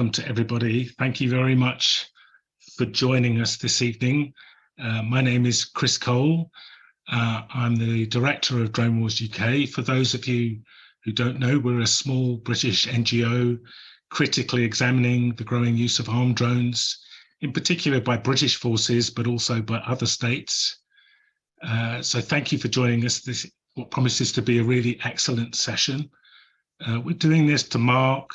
To everybody. Thank you very much for joining us this evening. My name is Chris Cole. I'm the director of Drone Wars UK. For those of you who don't know, we're a small British NGO critically examining the growing use of armed drones, in particular by British forces, but also by other states. So thank you for joining us. This what promises to be a really excellent session. We're doing this to mark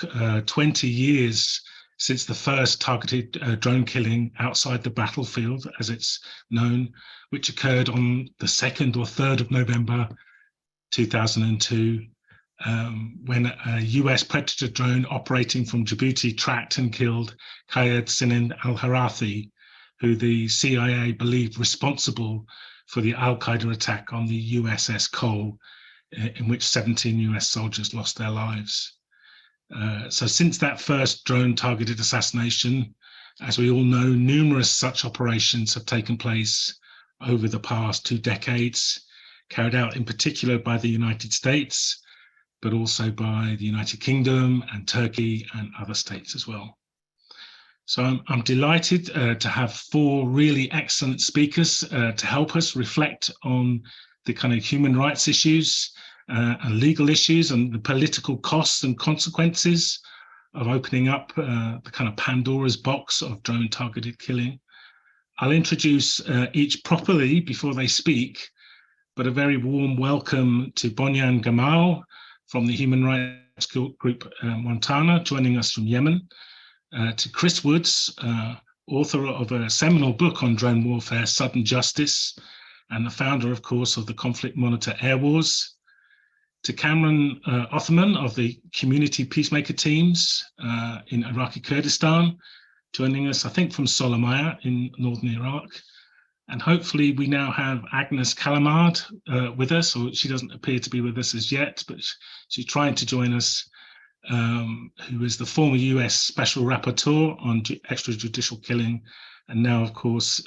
20 years since the first targeted drone killing outside the battlefield, as it's known, which occurred on the 2nd or 3rd of November 2002, when a US Predator drone operating from Djibouti tracked and killed Qa'id Salim al-Harithi, who the CIA believed responsible for the al-Qaeda attack on the USS Cole, in which 17 US soldiers lost their lives. So since that first drone-targeted assassination, as we all know, numerous such operations have taken place over the past 2 decades, carried out in particular by the United States, but also by the United Kingdom and Turkey and other states as well. So I'm delighted to have 4 really excellent speakers to help us reflect on the kind of human rights issues and legal issues and the political costs and consequences of opening up the kind of Pandora's box of drone targeted killing. I'll introduce each properly before they speak, but a very warm welcome to Bonyan Gamal from the human rights group Montana, joining us from Yemen, to Chris Woods, author of a seminal book on drone warfare, Sudden Justice, and the founder, of course, of the Conflict Monitor Air Wars, to Cameron Othman of the Community Peacemaker Teams in Iraqi Kurdistan, joining us, I think, from Soleimaya in northern Iraq. And hopefully we now have Agnes Kalamard with us, or she doesn't appear to be with us as yet, but she's trying to join us, who is the former US Special Rapporteur on extrajudicial killing, and now, of course,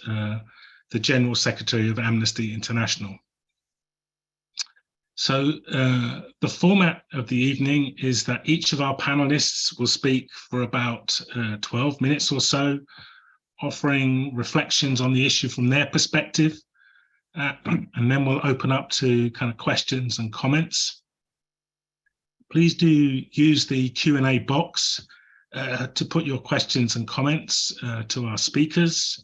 the General Secretary of Amnesty International. So the format of the evening is that each of our panelists will speak for about 12 minutes or so, offering reflections on the issue from their perspective, and then we'll open up to kind of questions and comments. Please do use the Q&A box to put your questions and comments to our speakers.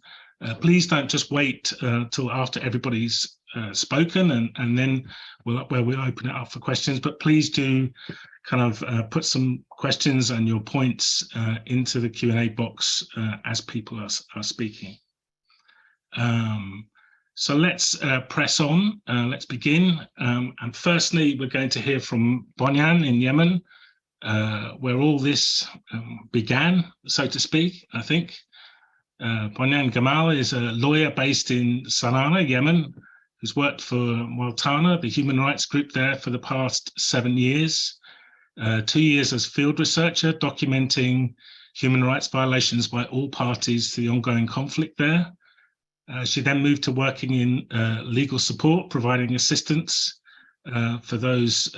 Please don't just wait till after everybody's spoken and then we'll open it up for questions, but please do kind of put some questions and your points into the Q&A box as people are speaking. So let's press on, let's begin. And firstly, we're going to hear from Bonyan in Yemen, where all this began, so to speak, I think. Bonyan Gamal is a lawyer based in Sana'a, Yemen, who's worked for Montana, the human rights group there, for the past 7 years. 2 years as field researcher, documenting human rights violations by all parties to the ongoing conflict there. She then moved to working in legal support, providing assistance for those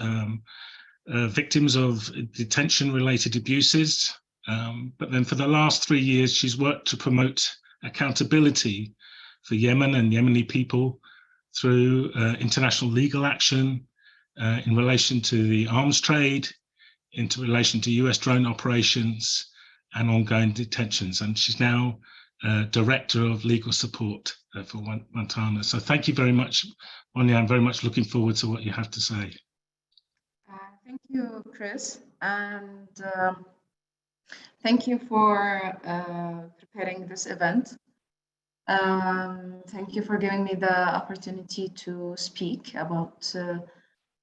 victims of detention-related abuses. But then for the last 3 years, she's worked to promote accountability for Yemen and Yemeni people through international legal action in relation to the arms trade, into relation to US drone operations and ongoing detentions. And she's now Director of Legal Support for Montana. So thank you very much, Bonyan. I'm very much looking forward to what you have to say. Thank you, Chris. And thank you for preparing this event. Thank you for giving me the opportunity to speak about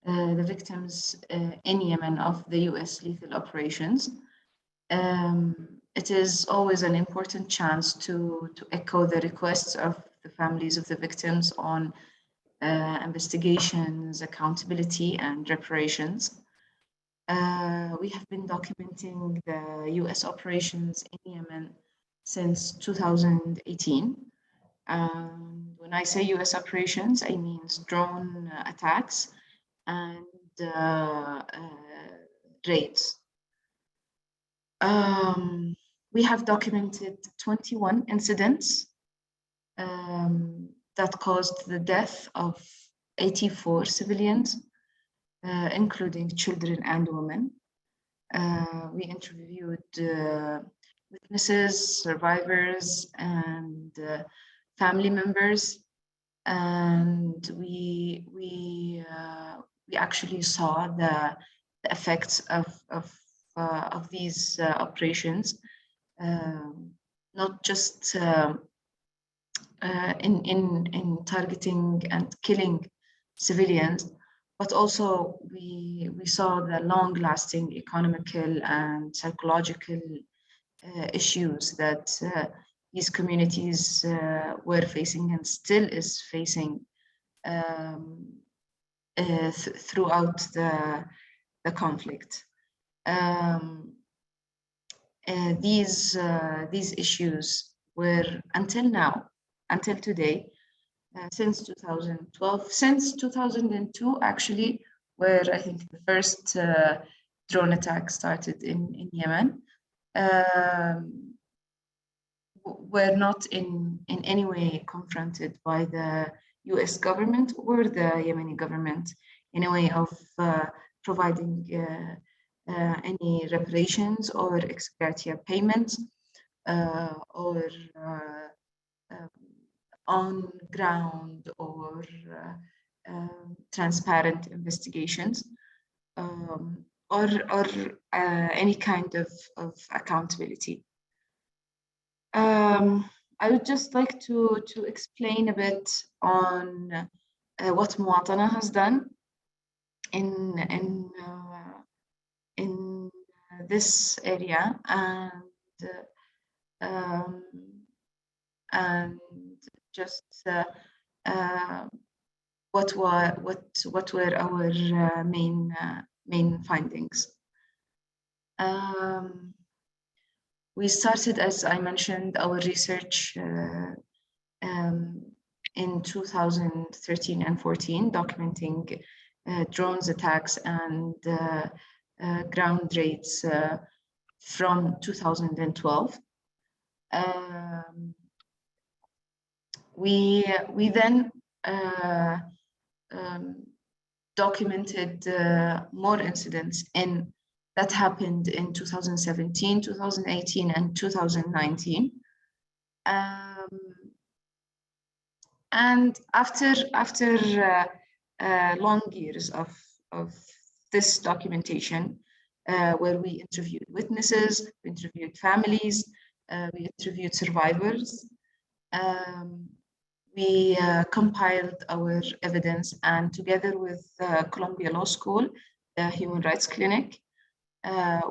the victims in Yemen of the US lethal operations. It is always an important chance to echo the requests of the families of the victims on investigations, accountability, and reparations. We have been documenting the US operations in Yemen since 2018. When I say US operations, I mean drone attacks and raids. We have documented 21 incidents that caused the death of 84 civilians, including children and women. We interviewed witnesses, survivors, and family members, and we actually saw the effects of these operations, not just in targeting and killing civilians, but also we saw the long-lasting economical and psychological issues that these communities were facing and still is facing throughout the conflict. These issues were until now, until today, since 2012, since 2002 actually, where I think the first drone attack started in Yemen, were not in any way confronted by the US government or the Yemeni government in a way of providing any reparations or ex gratia payments or on ground or transparent investigations or any kind of accountability. I would just like to explain a bit on what Muwatana has done in this area, and just what were our main findings. We started, as I mentioned, our research in 2013 and 14, documenting drones attacks and ground raids from 2012. We then documented more incidents that happened in 2017, 2018, and 2019. And after long years of this documentation, where we interviewed witnesses, we interviewed families, we interviewed survivors, we compiled our evidence, and together with Columbia Law School, the Human Rights Clinic,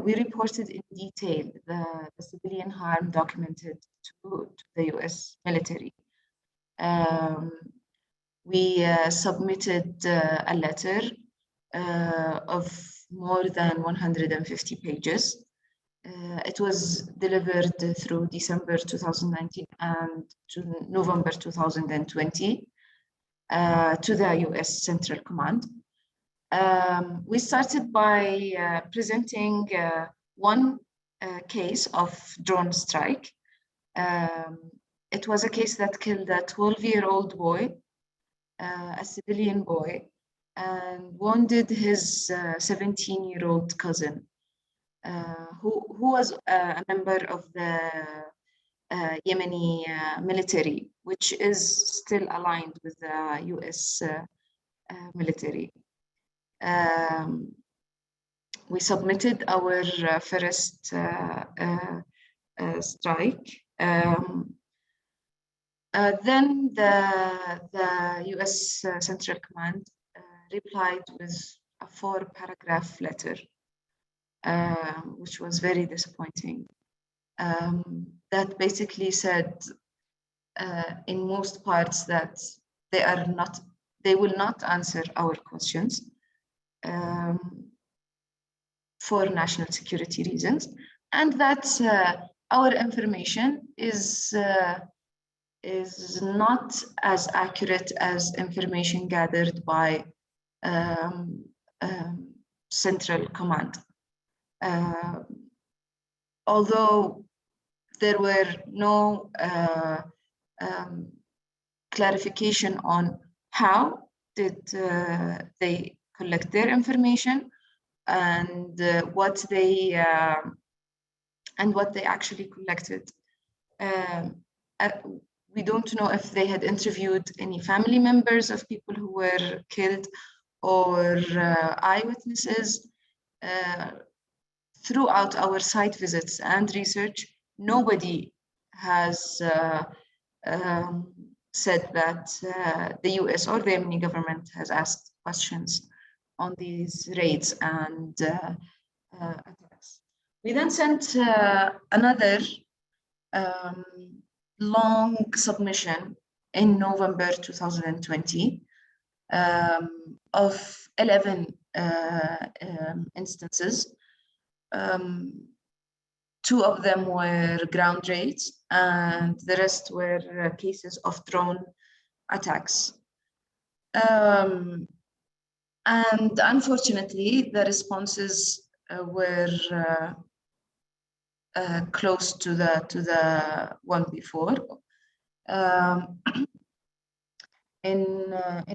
we reported in detail the civilian harm documented to the US military. We submitted a letter of more than 150 pages. It was delivered through December 2019 and to November 2020 to the US Central Command. We started by presenting one case of drone strike. It was a case that killed a 12-year-old boy, a civilian boy, and wounded his 17-year-old cousin, who was a member of the Yemeni military, which is still aligned with the US military. We submitted our first strike. Then the US Central Command replied with a 4-paragraph letter, which was very disappointing. That basically said, in most parts, that they will not answer our questions for national security reasons, and that our information is not as accurate as information gathered by Central Command. Although there were no clarification on how did they collect their information and what they actually collected. We don't know if they had interviewed any family members of people who were killed or eyewitnesses. Throughout our site visits and research, nobody has said that the US or the Yemeni government has asked questions on these raids and attacks. We then sent another long submission in November 2020 of 11 instances. 2 of them were ground raids, and the rest were cases of drone attacks. And unfortunately, the responses were close to the one before. In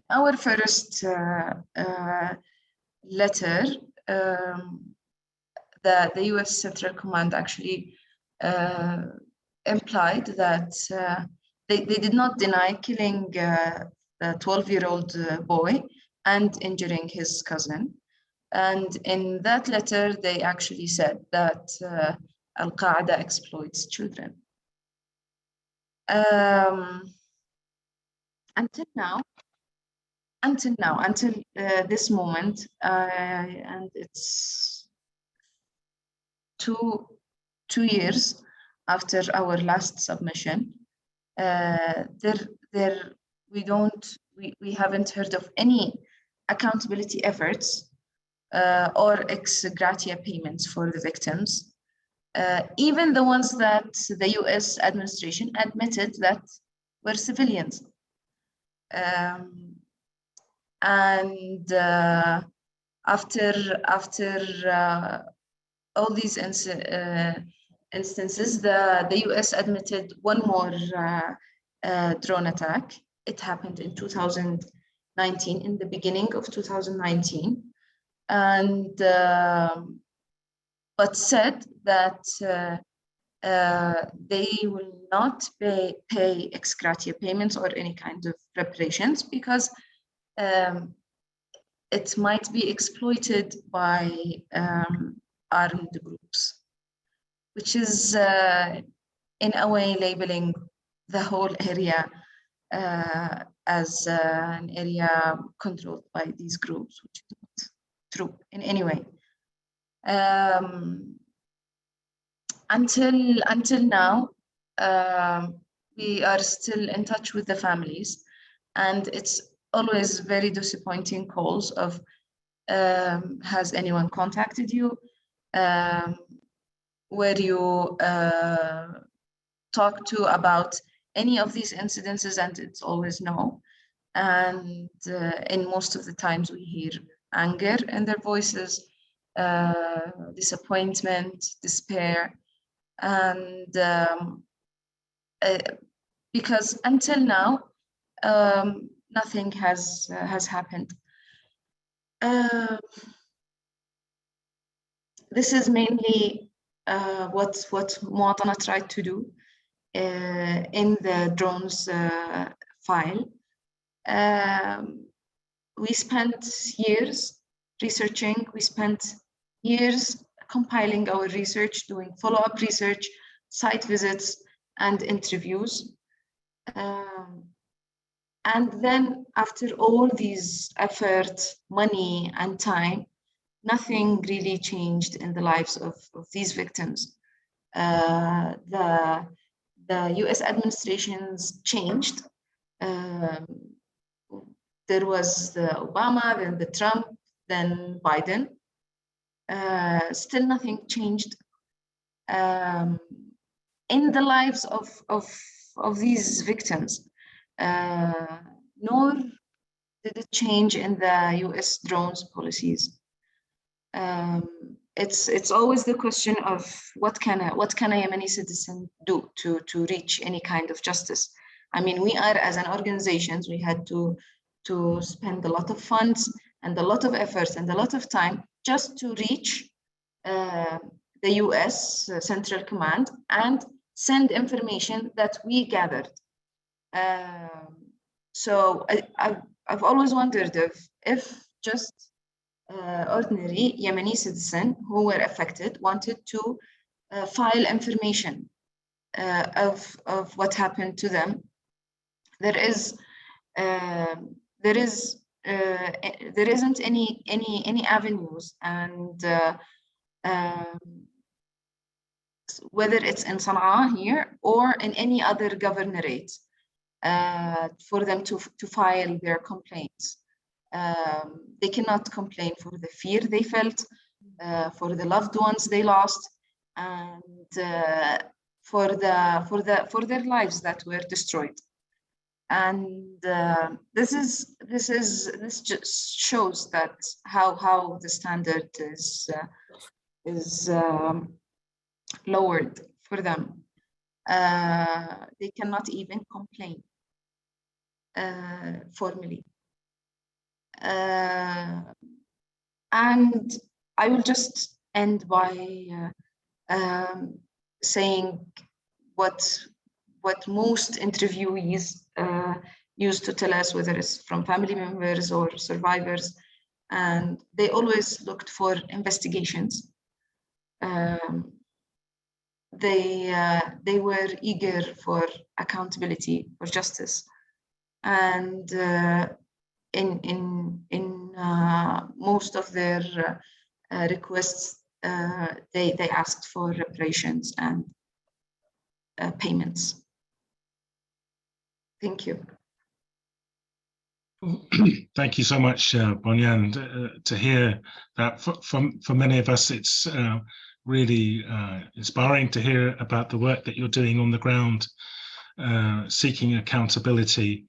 our first letter, the US Central Command actually implied that they did not deny killing the 12-year-old boy and injuring his cousin. And in that letter, they actually said that al-Qaeda exploits children. Until this moment, and it's two years after our last submission, we haven't heard of any accountability efforts or ex gratia payments for the victims, even the ones that the US administration admitted that were civilians. And after all these instances, the US admitted one more drone attack. It happened in 2019, in the beginning of 2019, and but said that they will not pay ex gratia payments or any kind of reparations because it might be exploited by armed groups, which is in a way labeling the whole area as an area controlled by these groups, which is not true in any way. Until now, we are still in touch with the families, and it's always very disappointing calls of has anyone contacted you? Were you talked to about any of these incidences? And it's always no. And in most of the times we hear anger in their voices, disappointment, despair, and because until now nothing has happened. This is mainly what Muatana tried to do in the drones file. We spent years researching, we spent years compiling our research, doing follow-up research, site visits, and interviews. And then after all these efforts, money, and time, nothing really changed in the lives of these victims. The US administrations changed. There was the Obama, then the Trump, then Biden. Still nothing changed in the lives of these victims, nor did it change in the US drones policies. it's always the question of what can a Yemeni citizen do to reach any kind of justice. I mean, we are, as an organization, we had to spend a lot of funds and a lot of efforts and a lot of time just to reach the US Central Command and send information that we gathered. So I've always wondered if just ordinary Yemeni citizens who were affected wanted to file information of what happened to them. There isn't any avenues, and whether it's in Sana'a here or in any other governorate, for them to file their complaints. They cannot complain for the fear they felt, for the loved ones they lost, and for their lives that were destroyed. And this just shows that how the standard is lowered for them. They cannot even complain formally. And I will just end by saying what most interviewees used to tell us, whether it's from family members or survivors, and they always looked for investigations. They were eager for accountability, for justice, and in most of their requests, they asked for reparations and payments. Thank you. Thank you so much, Bonyan. To hear that, for many of us, it's really inspiring to hear about the work that you're doing on the ground, seeking accountability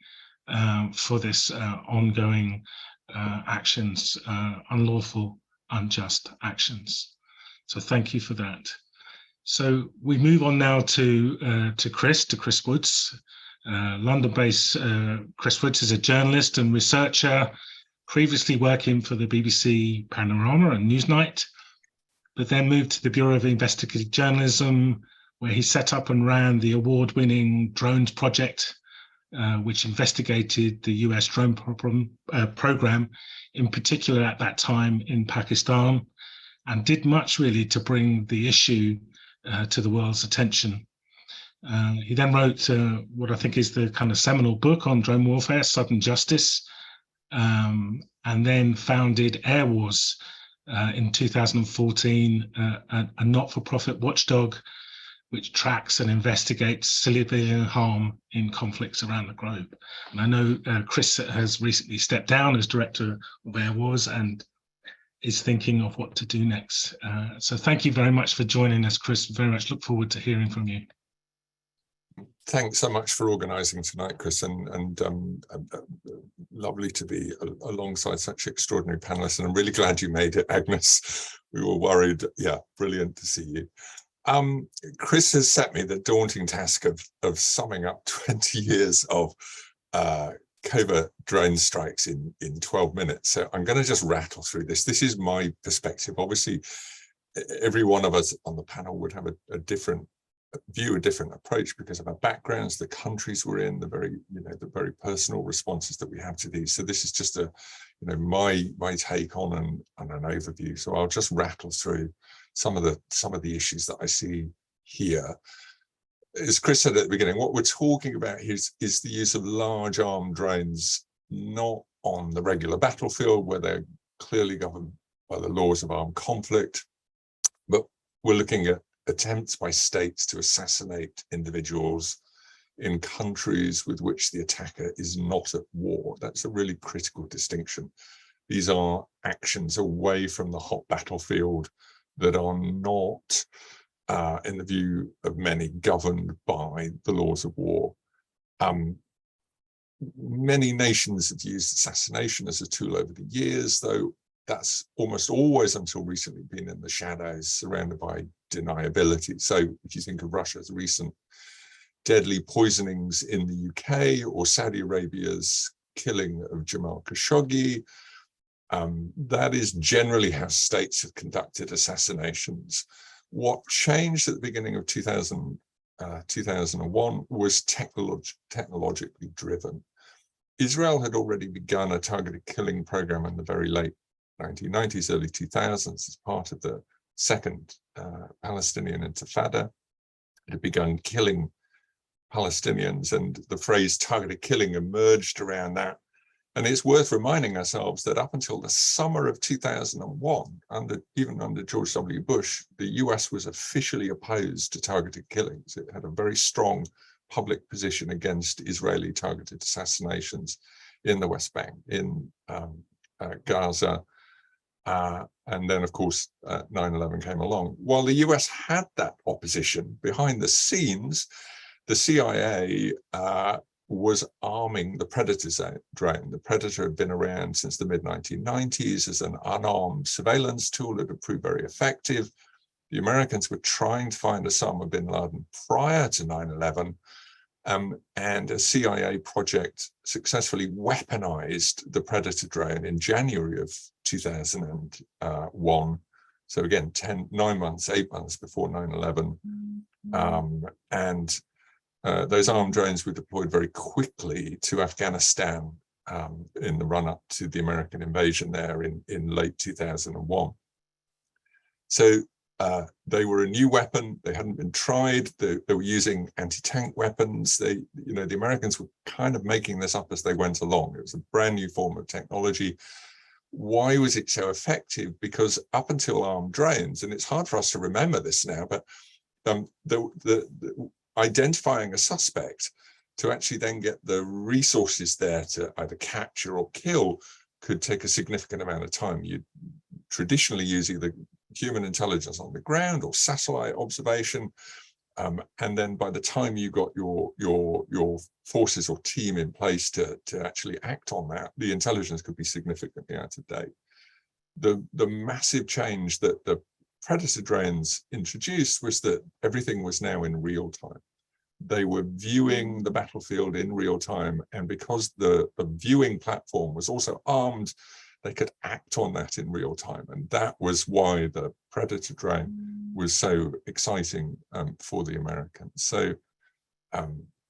for this ongoing actions, unlawful, unjust actions. So thank you for that. So we move on now to Chris Woods. London-based Chris Woods is a journalist and researcher, previously working for the BBC Panorama and Newsnight, but then moved to the Bureau of Investigative Journalism, where he set up and ran the award-winning Drones Project, which investigated the US drone program, in particular at that time in Pakistan, and did much really to bring the issue to the world's attention. He then wrote what I think is the kind of seminal book on drone warfare, Sudden Justice, and then founded Air Wars in 2014, a not-for-profit watchdog which tracks and investigates civilian harm in conflicts around the globe. And I know Chris has recently stepped down as director of Air Wars and is thinking of what to do next. So thank you very much for joining us, Chris. Very much look forward to hearing from you. Thanks so much for organising tonight, Chris, and lovely to be alongside such extraordinary panelists. And I'm really glad you made it, Agnes. We were worried. Yeah, brilliant to see you. Chris has set me the daunting task of summing up 20 years of covert drone strikes in 12 minutes. So I'm going to just rattle through this. This is my perspective. Obviously, every one of us on the panel would have a different view, a different approach because of our backgrounds, the countries we're in, the very personal responses that we have to these. So this is just my take on an overview. So I'll just rattle through some of the issues that I see here. As Chris said at the beginning, what we're talking about here is the use of large armed drones, not on the regular battlefield where they're clearly governed by the laws of armed conflict, but we're looking at attempts by states to assassinate individuals in countries with which the attacker is not at war. That's a really critical distinction. These are actions away from the hot battlefield that are not, in the view of many, governed by the laws of war. Many nations have used assassination as a tool over the years, though that's almost always until recently been in the shadows, surrounded by deniability. So if you think of Russia's recent deadly poisonings in the UK, or Saudi Arabia's killing of Jamal Khashoggi, that is generally how states have conducted assassinations. What changed at the beginning of 2001 was technologically driven. Israel had already begun a targeted killing program in the very late 1990s, early 2000s, as part of the second Palestinian Intifada. It had begun killing Palestinians, and the phrase targeted killing emerged around that. And it's worth reminding ourselves that up until the summer of 2001, even under George W. Bush, the US was officially opposed to targeted killings. It had a very strong public position against Israeli targeted assassinations in the West Bank, in Gaza. And then, of course, 9/11 came along. While the US had that opposition, behind the scenes, the CIA was arming the Predator drone. The Predator had been around since the mid-1990s as an unarmed surveillance tool that had proved very effective. The Americans were trying to find Osama bin Laden prior to 9/11, and a CIA project successfully weaponized the Predator drone in January of 2001. So again, 8 months before 9/11. Those armed drones were deployed very quickly to Afghanistan in the run-up to the American invasion there in late 2001. So they were a new weapon. They hadn't been tried. They were using anti-tank weapons. The Americans were kind of making this up as they went along. It was a brand new form of technology. Why was it so effective? Because up until armed drones, and it's hard for us to remember this now, but identifying a suspect to actually then get the resources there to either capture or kill could take a significant amount of time. You'd traditionally use either human intelligence on the ground or satellite observation. And then by the time you got your forces or team in place to actually act on that, the intelligence could be significantly out of date. The massive change that the Predator drones introduced was that everything was now in real time. They were viewing the battlefield in real time, and because the viewing platform was also armed, they could act on that in real time. And that was why the Predator drone was so exciting for the Americans. So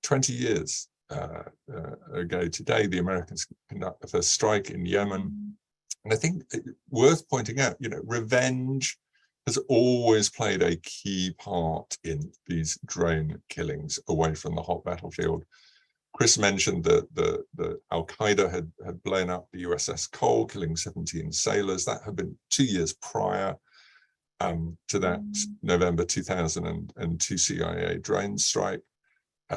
20 years ago today, the Americans conduct the first strike in Yemen. And I think worth pointing out, revenge has always played a key part in these drone killings away from the hot battlefield. Chris mentioned that the al-Qaeda had blown up the USS Cole, killing 17 sailors. That had been 2 years prior to that November 2002 CIA drone strike.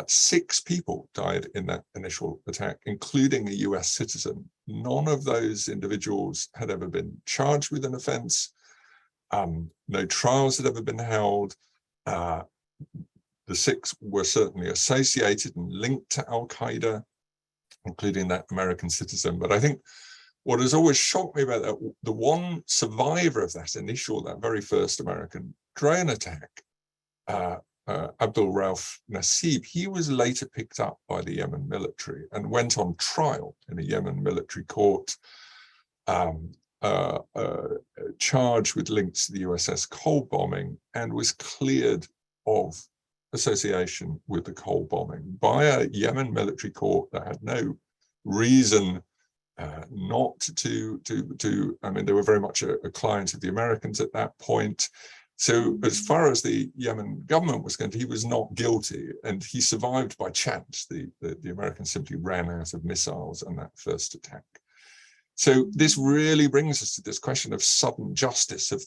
6 people died in that initial attack, including a US citizen. None of those individuals had ever been charged with an offense. No trials had ever been held. The 6 were certainly associated and linked to al-Qaeda, including that American citizen. But I think what has always shocked me about that, the one survivor of that very first American drone attack, Abdul Rauf Nassib, he was later picked up by the Yemen military and went on trial in a Yemen military court, charged with links to the USS Cole bombing, and was cleared of association with the Cole bombing by a Yemen military court that had no reason not to. I mean, they were very much a client of the Americans at that point. So as far as the Yemen government was concerned, he was not guilty, and he survived by chance. The Americans simply ran out of missiles on that first attack. So this really brings us to this question of sudden justice, of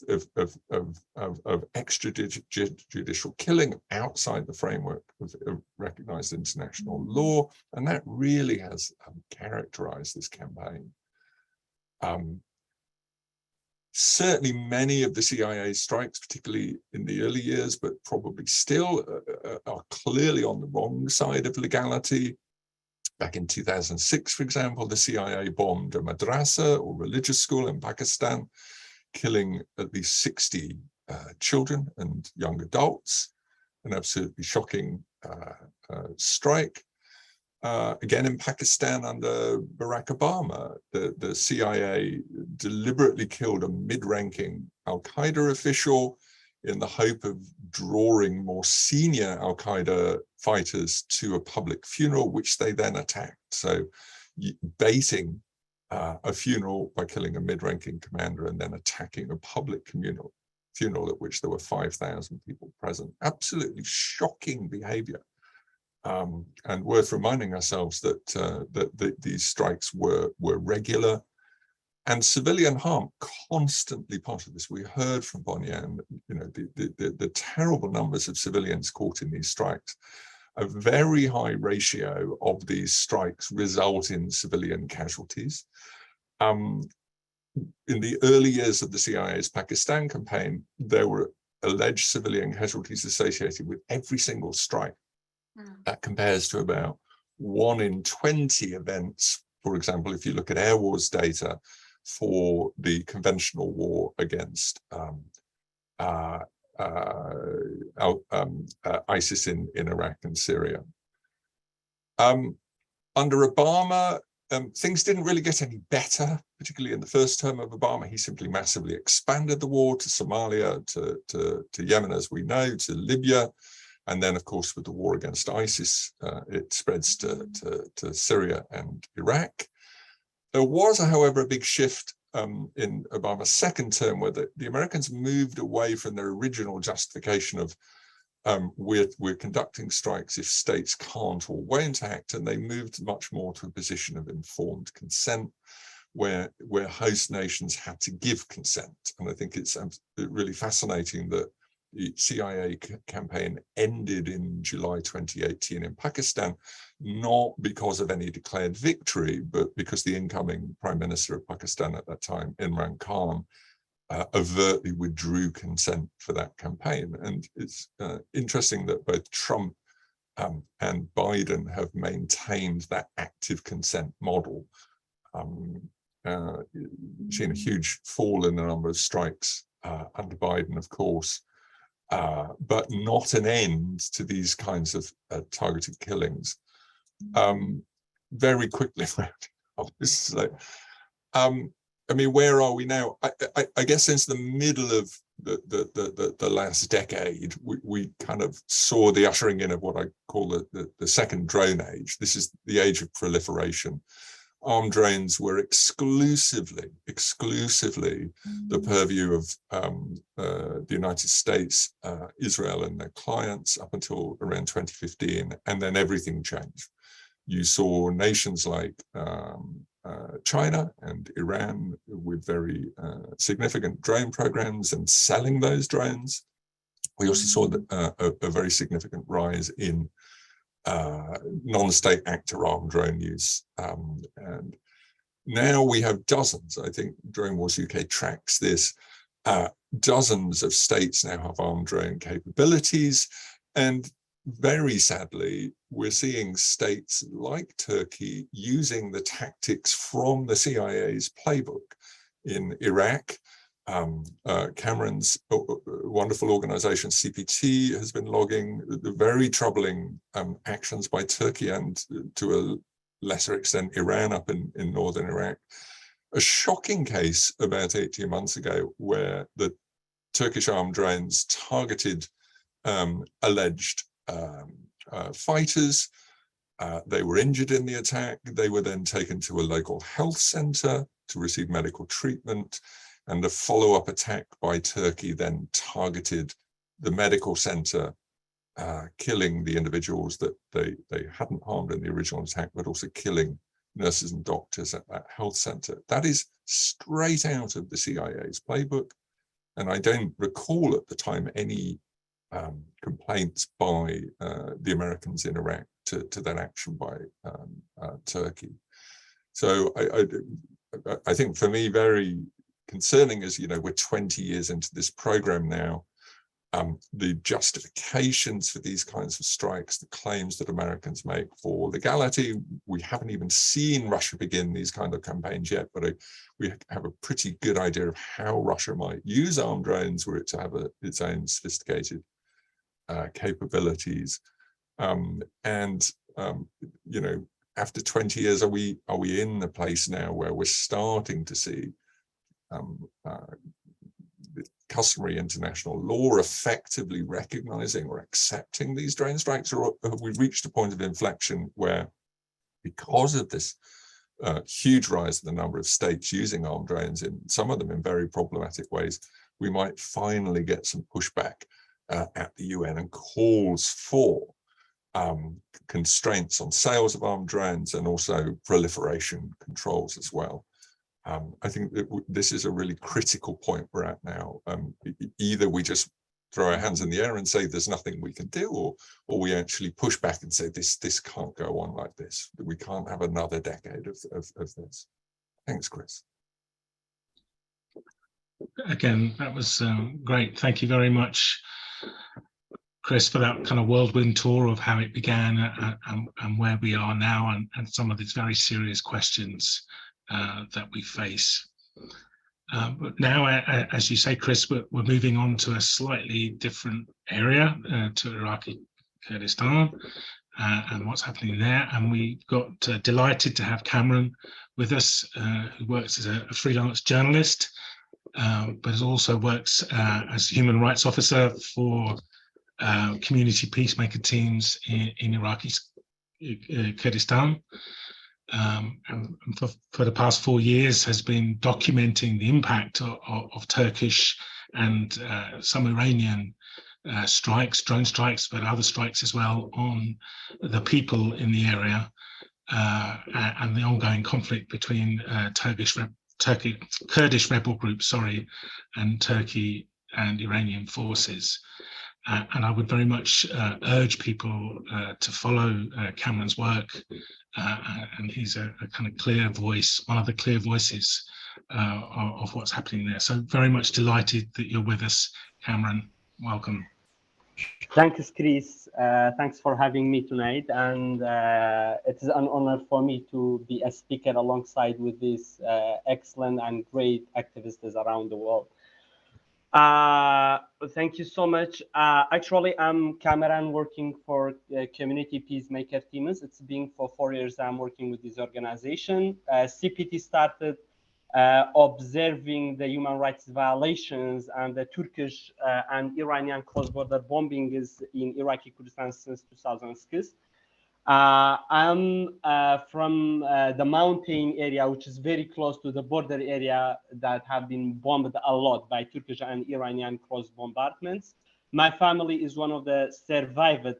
extrajudicial killing outside the framework of recognized international law, and that really has characterized this campaign. Certainly many of the CIA strikes, particularly in the early years, but probably still are clearly on the wrong side of legality. Back in 2006, for example, the CIA bombed a madrasa or religious school in Pakistan, killing at least 60 children and young adults. An absolutely shocking strike. Again, in Pakistan under Barack Obama, the CIA deliberately killed a mid-ranking al-Qaeda official in the hope of drawing more senior al-Qaeda fighters to a public funeral, which they then attacked. So baiting a funeral by killing a mid-ranking commander and then attacking a public funeral at which there were 5,000 people present. Absolutely shocking behavior. And worth reminding ourselves that these strikes were regular, and civilian harm constantly part of this. We heard from Bonyan, the terrible numbers of civilians caught in these strikes. A very high ratio of these strikes result in civilian casualties. In the early years of the CIA's Pakistan campaign, there were alleged civilian casualties associated with every single strike. That compares to about 1 in 20 events, for example, if you look at Air Wars data for the conventional war against ISIS in Iraq and Syria. Under Obama, things didn't really get any better, particularly in the first term of Obama. He simply massively expanded the war to Somalia, to Yemen, as we know, to Libya. And then, of course, with the war against ISIS, it spreads to Syria and Iraq. There was, however, a big shift in Obama's second term, where the Americans moved away from their original justification of we're conducting strikes if states can't or won't act, and they moved much more to a position of informed consent, where host nations had to give consent. And I think it's really fascinating that the CIA campaign ended in July 2018 in Pakistan, not because of any declared victory, but because the incoming Prime Minister of Pakistan at that time, Imran Khan, overtly withdrew consent for that campaign. And it's interesting that both Trump and Biden have maintained that active consent model. Seen a huge fall in the number of strikes under Biden, of course, but not an end to these kinds of targeted killings. Very quickly, obviously. I mean, where are we now? I guess since the middle of the last decade, we kind of saw the ushering in of what I call the second drone age. This is the age of proliferation. Armed drones were exclusively the purview of the United States, Israel and their clients up until around 2015, and then everything changed. You saw nations like China and Iran with very significant drone programs and selling those drones. We also saw a very significant rise in non-state actor armed drone use. And now we have dozens, I think Drone Wars UK tracks this, dozens of states now have armed drone capabilities. And very sadly, we're seeing states like Turkey using the tactics from the CIA's playbook in Iraq. Cameron's wonderful organization CPT has been logging the very troubling actions by Turkey and to a lesser extent Iran up in northern Iraq. A shocking case about 18 months ago where the Turkish armed drones targeted alleged fighters. They were injured in the attack. They were then taken to a local health center to receive medical treatment. And a follow-up attack by Turkey then targeted the medical center, killing the individuals that they hadn't harmed in the original attack, but also killing nurses and doctors at that health center. That is straight out of the CIA's playbook. And I don't recall at the time any complaints by the Americans in Iraq to that action by Turkey. So I think for me, very concerning is, we're 20 years into this program now. the justifications for these kinds of strikes, the claims that Americans make for legality. We haven't even seen Russia begin these kind of campaigns yet, but we have a pretty good idea of how Russia might use armed drones were it to have its own sophisticated capabilities. You know, after 20 years, are we in the place now where we're starting to see customary international law effectively recognizing or accepting these drone strikes, or have we reached a point of inflection where, because of this huge rise in the number of states using armed drones, in some of them in very problematic ways, we might finally get some pushback at the UN and calls for constraints on sales of armed drones and also proliferation controls as well? I think that this is a really critical point we're at now. Either we just throw our hands in the air and say there's nothing we can do, or we actually push back and say this can't go on like this. We can't have another decade of this. Thanks, Chris. Again, that was great. Thank you very much, Chris, for that kind of whirlwind tour of how it began and where we are now, and some of these very serious questions that we face. But now, as you say, Chris, we're moving on to a slightly different area, to Iraqi Kurdistan and what's happening there. And we got delighted to have Cameron with us, who works as a freelance journalist, but also works as human rights officer for community peacemaker teams in Iraqi Kurdistan. And for the past 4 years has been documenting the impact of Turkish and some Iranian strikes, drone strikes, but other strikes as well, on the people in the area, and the ongoing conflict between Kurdish rebel groups, and Turkey and Iranian forces. And I would very much urge people to follow Cameron's work, and he's a kind of clear voice, one of the clear voices of what's happening there. So very much delighted that you're with us, Cameron. Welcome. Thanks, Chris. Thanks for having me tonight, and it is an honor for me to be a speaker alongside with these excellent and great activists around the world. Thank you so much. Actually, I'm Cameron, working for Community Peacemaker Teams. It's been for 4 years I'm working with this organization. CPT started observing the human rights violations and the Turkish and Iranian cross-border bombing is in Iraqi Kurdistan since 2006. I'm from the mountain area, which is very close to the border area that have been bombed a lot by Turkish and Iranian cross bombardments. My family is one of the survived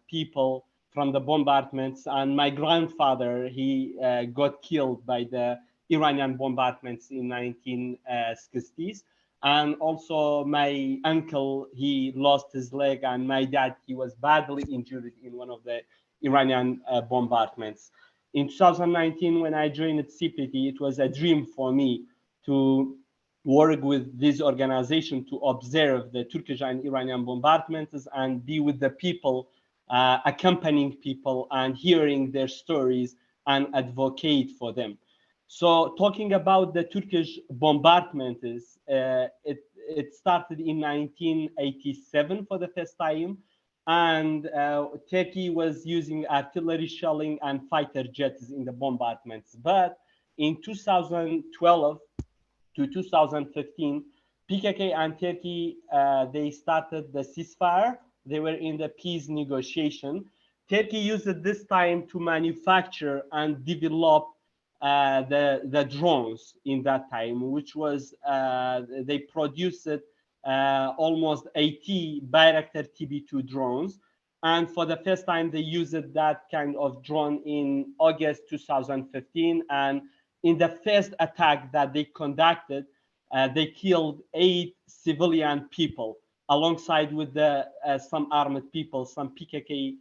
people from the bombardments, and my grandfather, he got killed by the Iranian bombardments in 1960s. And also my uncle, he lost his leg, and my dad, he was badly injured in one of the Iranian bombardments. In 2019, when I joined CPT, it was a dream for me to work with this organization to observe the Turkish and Iranian bombardments and be with the people, accompanying people and hearing their stories and advocate for them. So talking about the Turkish bombardments, it started in 1987 for the first time. And Turkey was using artillery shelling and fighter jets in the bombardments. But in 2012 to 2015, PKK and Turkey, they started the ceasefire. They were in the peace negotiation. Turkey used this time to manufacture and develop the drones in that time, which was, they produced almost 80 Bayraktar TB2 drones. And for the first time, they used that kind of drone in August 2015. And in the first attack that they conducted, they killed 8 civilian people alongside with some armed people, some PKK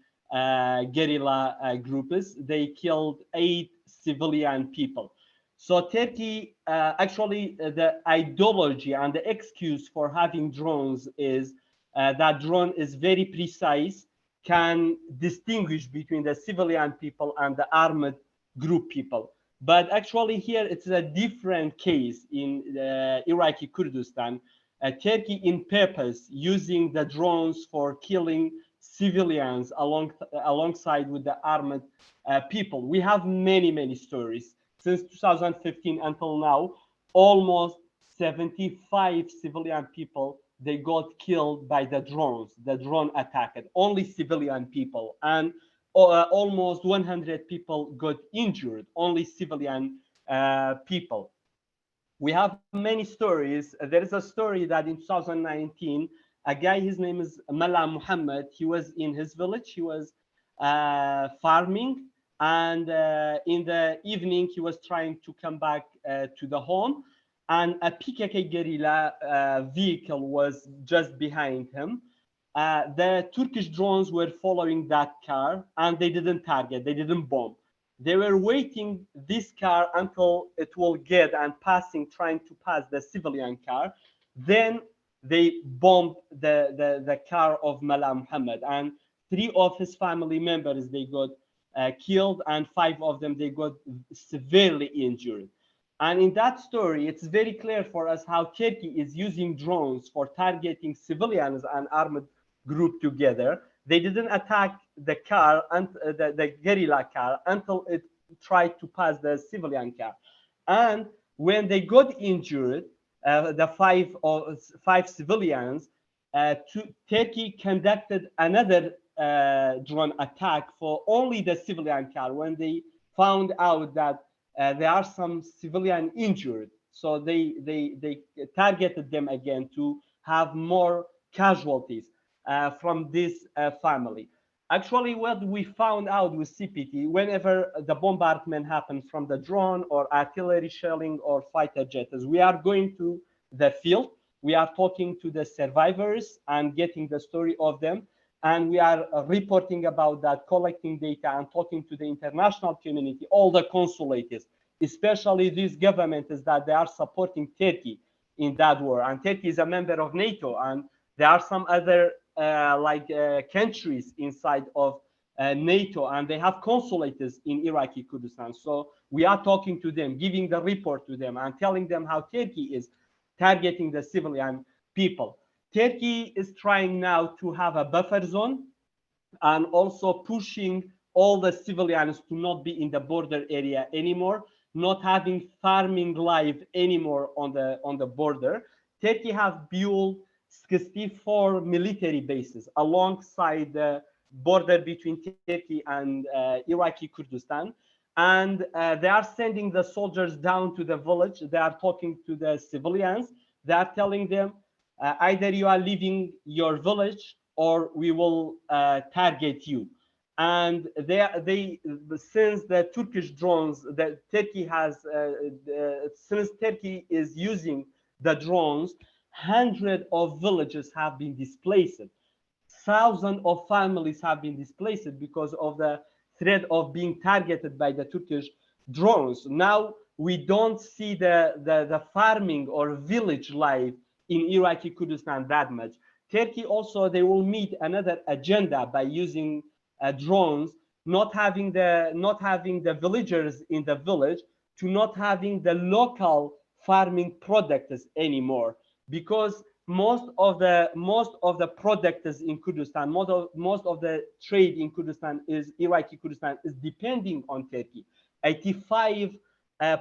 guerrilla groups. They killed 8 civilian people. So Turkey, actually, the ideology and the excuse for having drones is that drone is very precise, can distinguish between the civilian people and the armed group people. But actually here it's a different case in Iraqi Kurdistan. Turkey in purpose using the drones for killing civilians alongside with the armed people. We have many stories. Since 2015 until now, almost 75 civilian people, they got killed by the drones. The drone attacked only civilian people, and almost 100 people got injured, only civilian people. We have many stories. There is a story that in 2019, a guy, his name is Mala Muhammad, he was in his village, he was farming, and in the evening, he was trying to come back to the home, and a PKK guerrilla vehicle was just behind him. The Turkish drones were following that car, and they didn't target, they didn't bomb. They were waiting this car until it will get and trying to pass the civilian car. Then they bombed the car of Mala Muhammad, and 3 of his family members, they got killed, and 5 of them, they got severely injured. And in that story, it's very clear for us how Turkey is using drones for targeting civilians and armed group together. They didn't attack the car and the guerrilla car until it tried to pass the civilian car. And when they got injured, the 5 civilians, Turkey conducted another drone attack for only the civilian car when they found out that there are some civilian injured. So they targeted them again to have more casualties from this family. Actually, what we found out with CPT, whenever the bombardment happens from the drone or artillery shelling or fighter jets, we are going to the field, we are talking to the survivors and getting the story of them, and we are reporting about that, collecting data and talking to the international community, all the consulates, especially these governments that they are supporting Turkey in that war. And Turkey is a member of NATO, and there are some other countries inside of NATO, and they have consulates in Iraqi Kurdistan. So we are talking to them, giving the report to them and telling them how Turkey is targeting the civilian people. Turkey is trying now to have a buffer zone and also pushing all the civilians to not be in the border area anymore, not having farming life anymore on the border. Turkey has built 64 military bases alongside the border between Turkey and Iraqi Kurdistan. And they are sending the soldiers down to the village. They are talking to the civilians. They are telling them, either you are leaving your village or we will target you. And since the Turkish drones that Turkey has, since Turkey is using the drones, hundreds of villages have been displaced. Thousands of families have been displaced because of the threat of being targeted by the Turkish drones. Now we don't see the farming or village life in Iraqi Kurdistan that much. Turkey also, they will meet another agenda by using drones, not having the villagers in the village, to not having the local farming products anymore, because most of the products in Kurdistan, most of the trade in Kurdistan Iraqi Kurdistan is depending on Turkey. 85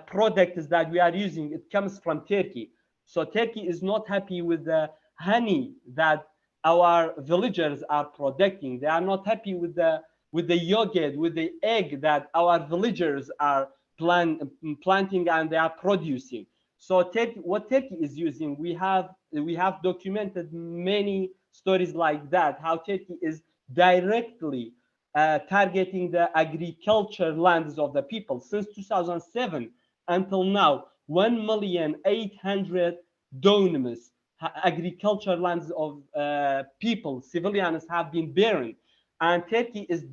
products that we are using, it comes from Turkey. So Turkey is not happy with the honey that our villagers are producing. They are not happy with the yogurt, with the egg that our villagers are planting and they are producing. So what Turkey is using, we have documented many stories like that, how Turkey is directly targeting the agriculture lands of the people. Since 2007 until now, 1,800,000 dönümüz agriculture lands of people, civilians, have been burned. And Turkey is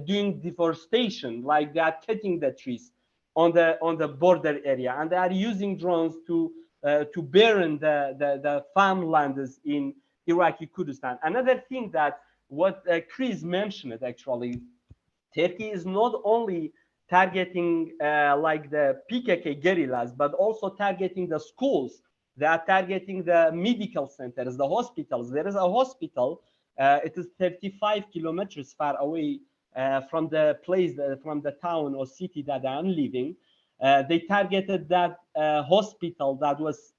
doing deforestation, like they are cutting the trees on the border area, and they are using drones to burn the farmlands in Iraqi Kurdistan. Another thing that what Chris mentioned, actually, Turkey is not only targeting like the PKK guerrillas, but also targeting the schools. They are targeting the medical centers, the hospitals. There is a hospital. It is 35 kilometers far away from the place, from the town or city that I'm living. They targeted that hospital that was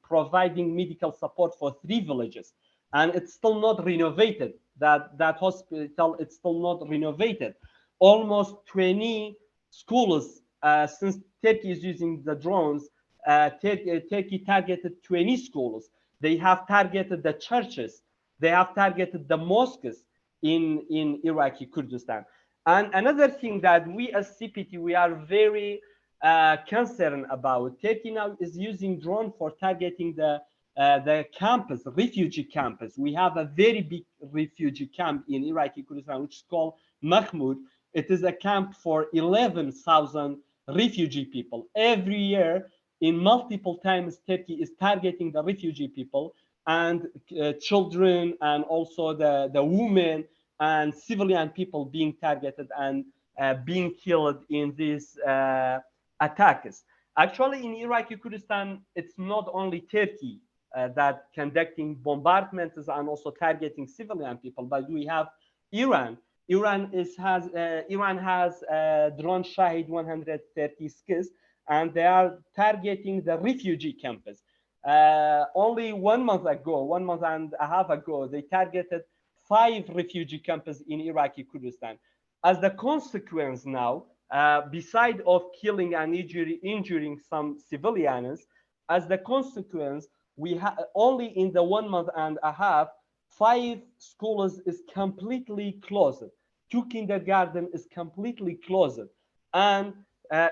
providing medical support for 3 villages, and it's still not renovated. That hospital, it's still not renovated. Almost 20 schools, since Turkey is using the drones, Turkey targeted 20 schools. They have targeted the churches. They have targeted the mosques in Iraqi Kurdistan. And another thing that we as CPT, we are very concerned about. Turkey now is using drone for targeting the campus, refugee campus. We have a very big refugee camp in Iraqi Kurdistan, which is called Mahmud. It is a camp for 11,000 refugee people. Every year, in multiple times, Turkey is targeting the refugee people and children, and also the women and civilian people being targeted and being killed in these attacks. Actually, in Iraqi Kurdistan, it's not only Turkey that conducting bombardments and also targeting civilian people, but we have Iran. Iran has drone Shahid 136, and they are targeting the refugee campus. Only 1 month ago, 1 month and a half ago, they targeted 5 refugee camps in Iraqi Kurdistan. As the consequence now, beside of killing and injuring some civilians, as the consequence, we have only in the 1 month and a half, 5 schools is completely closed. 2 kindergarten is completely closed. And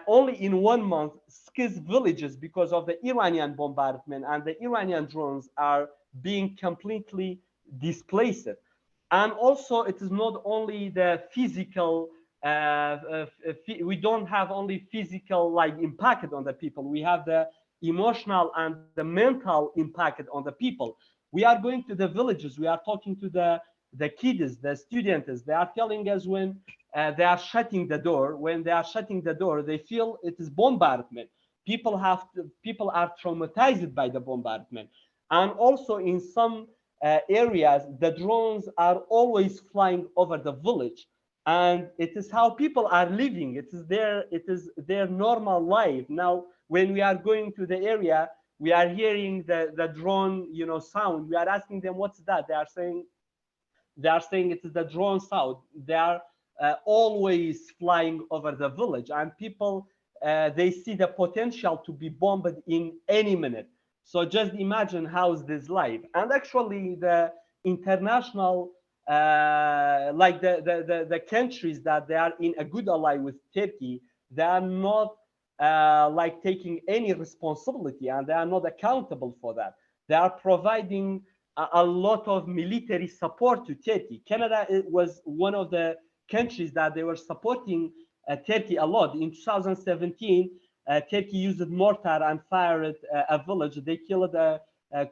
only in 1 month, 6 villages, because of the Iranian bombardment and the Iranian drones, are being completely displaced. And also, it is not only the physical, we don't have only physical like impact on the people. We have the emotional and the mental impact on the people. We are going to the villages. We are talking to the kids, the students. They are telling us when they are shutting the door. When they are shutting the door, they feel it is bombardment. People are traumatized by the bombardment. And also in some areas, the drones are always flying over the village, and it is how people are living. It is their normal life. Now, when we are going to the area, we are hearing the drone, sound. We are asking them, what's that? They are saying it is the drone sound. They are always flying over the village, and people, they see the potential to be bombed in any minute. So just imagine how's this life. And actually, the international, like the countries that they are in a good ally with Turkey, they are not like taking any responsibility, and they are not accountable for that. They are providing a lot of military support to Turkey. Canada was one of the countries that they were supporting Turkey a lot. In 2017, Turkey used mortar and fired a village. They killed a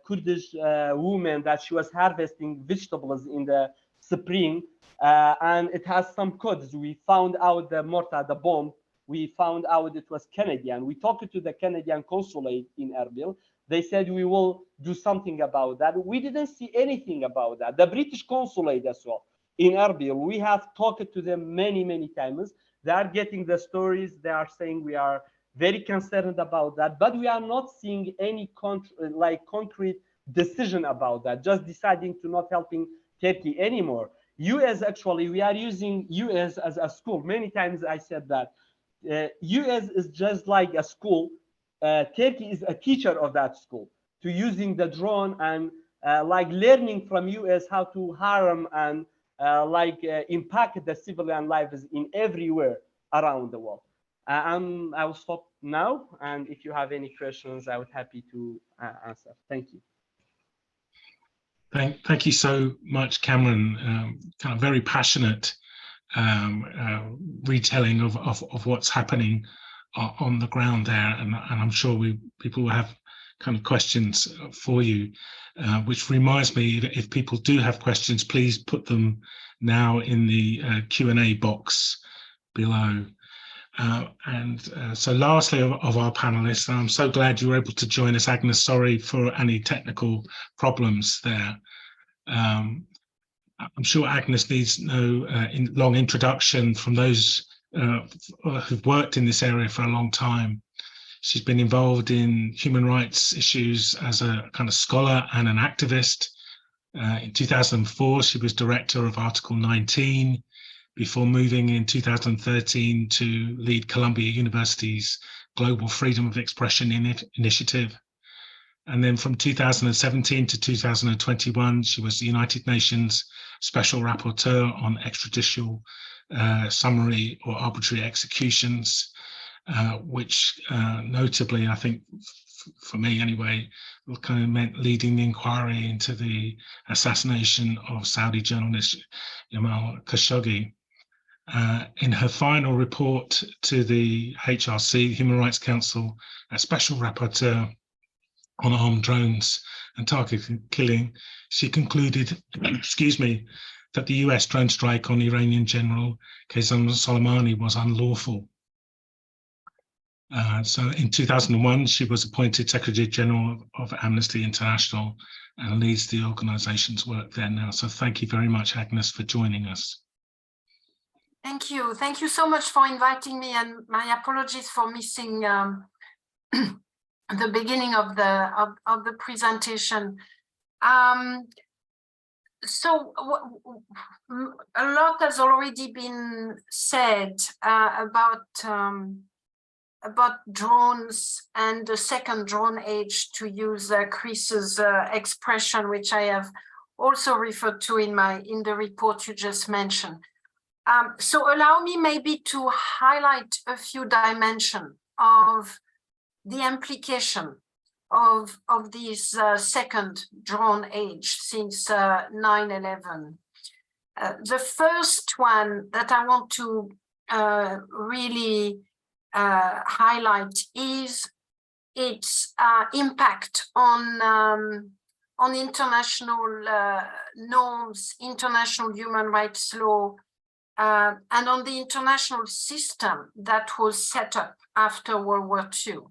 Kurdish woman that she was harvesting vegetables in the spring, and it has some codes. We found out the mortar, the bomb. We found out it was Canadian. We talked to the Canadian consulate in Erbil. They said we will do something about that. We didn't see anything about that. The British consulate as well in Erbil, we have talked to them many times. They are getting the stories. They are saying we are very concerned about that, but we are not seeing any concrete decision about that, just deciding to not helping Turkey anymore. US, actually, we are using US as a school. Many times I said that. US is just like a school. Turkey is a teacher of that school, to using the drone and like learning from US how to harm and impact the civilian lives in everywhere around the world. I will stop now, and if you have any questions, I would happy to answer. Thank you. Thank you so much, Cameron. Kind of very passionate retelling of what's happening on the ground there, and I'm sure people will have kind of questions for you, which reminds me, if people do have questions, please put them now in the Q&A box below. So lastly of our panelists, I'm so glad you were able to join us, Agnes. Sorry for any technical problems there. I'm sure Agnes needs no long introduction from those who've worked in this area for a long time. She's been involved in human rights issues as a kind of scholar and an activist. In 2004, she was director of Article 19, before moving in 2013 to lead Columbia University's Global Freedom of Expression Initiative. And then from 2017 to 2021, she was the United Nations Special Rapporteur on extrajudicial summary or arbitrary executions, which notably, I think, for me anyway, kind of meant leading the inquiry into the assassination of Saudi journalist Jamal Khashoggi. In her final report to the HRC, Human Rights Council, a special rapporteur on armed drones and target killing, she concluded, excuse me, that the US drone strike on Iranian General Qasem Soleimani was unlawful. So in 2001, she was appointed Secretary General of Amnesty International and leads the organization's work there now. So thank you very much, Agnes, for joining us. Thank you. Thank you so much for inviting me, and my apologies for missing the beginning of the presentation. So a lot has already been said about drones and the second drone age, to use Chris's expression, which I have also referred to in the report you just mentioned. So allow me maybe to highlight a few dimensions of the implication of this second drone age since 9/11. The first one that I want to really highlight is its impact on international norms, international human rights law, and on the international system that was set up after World War II.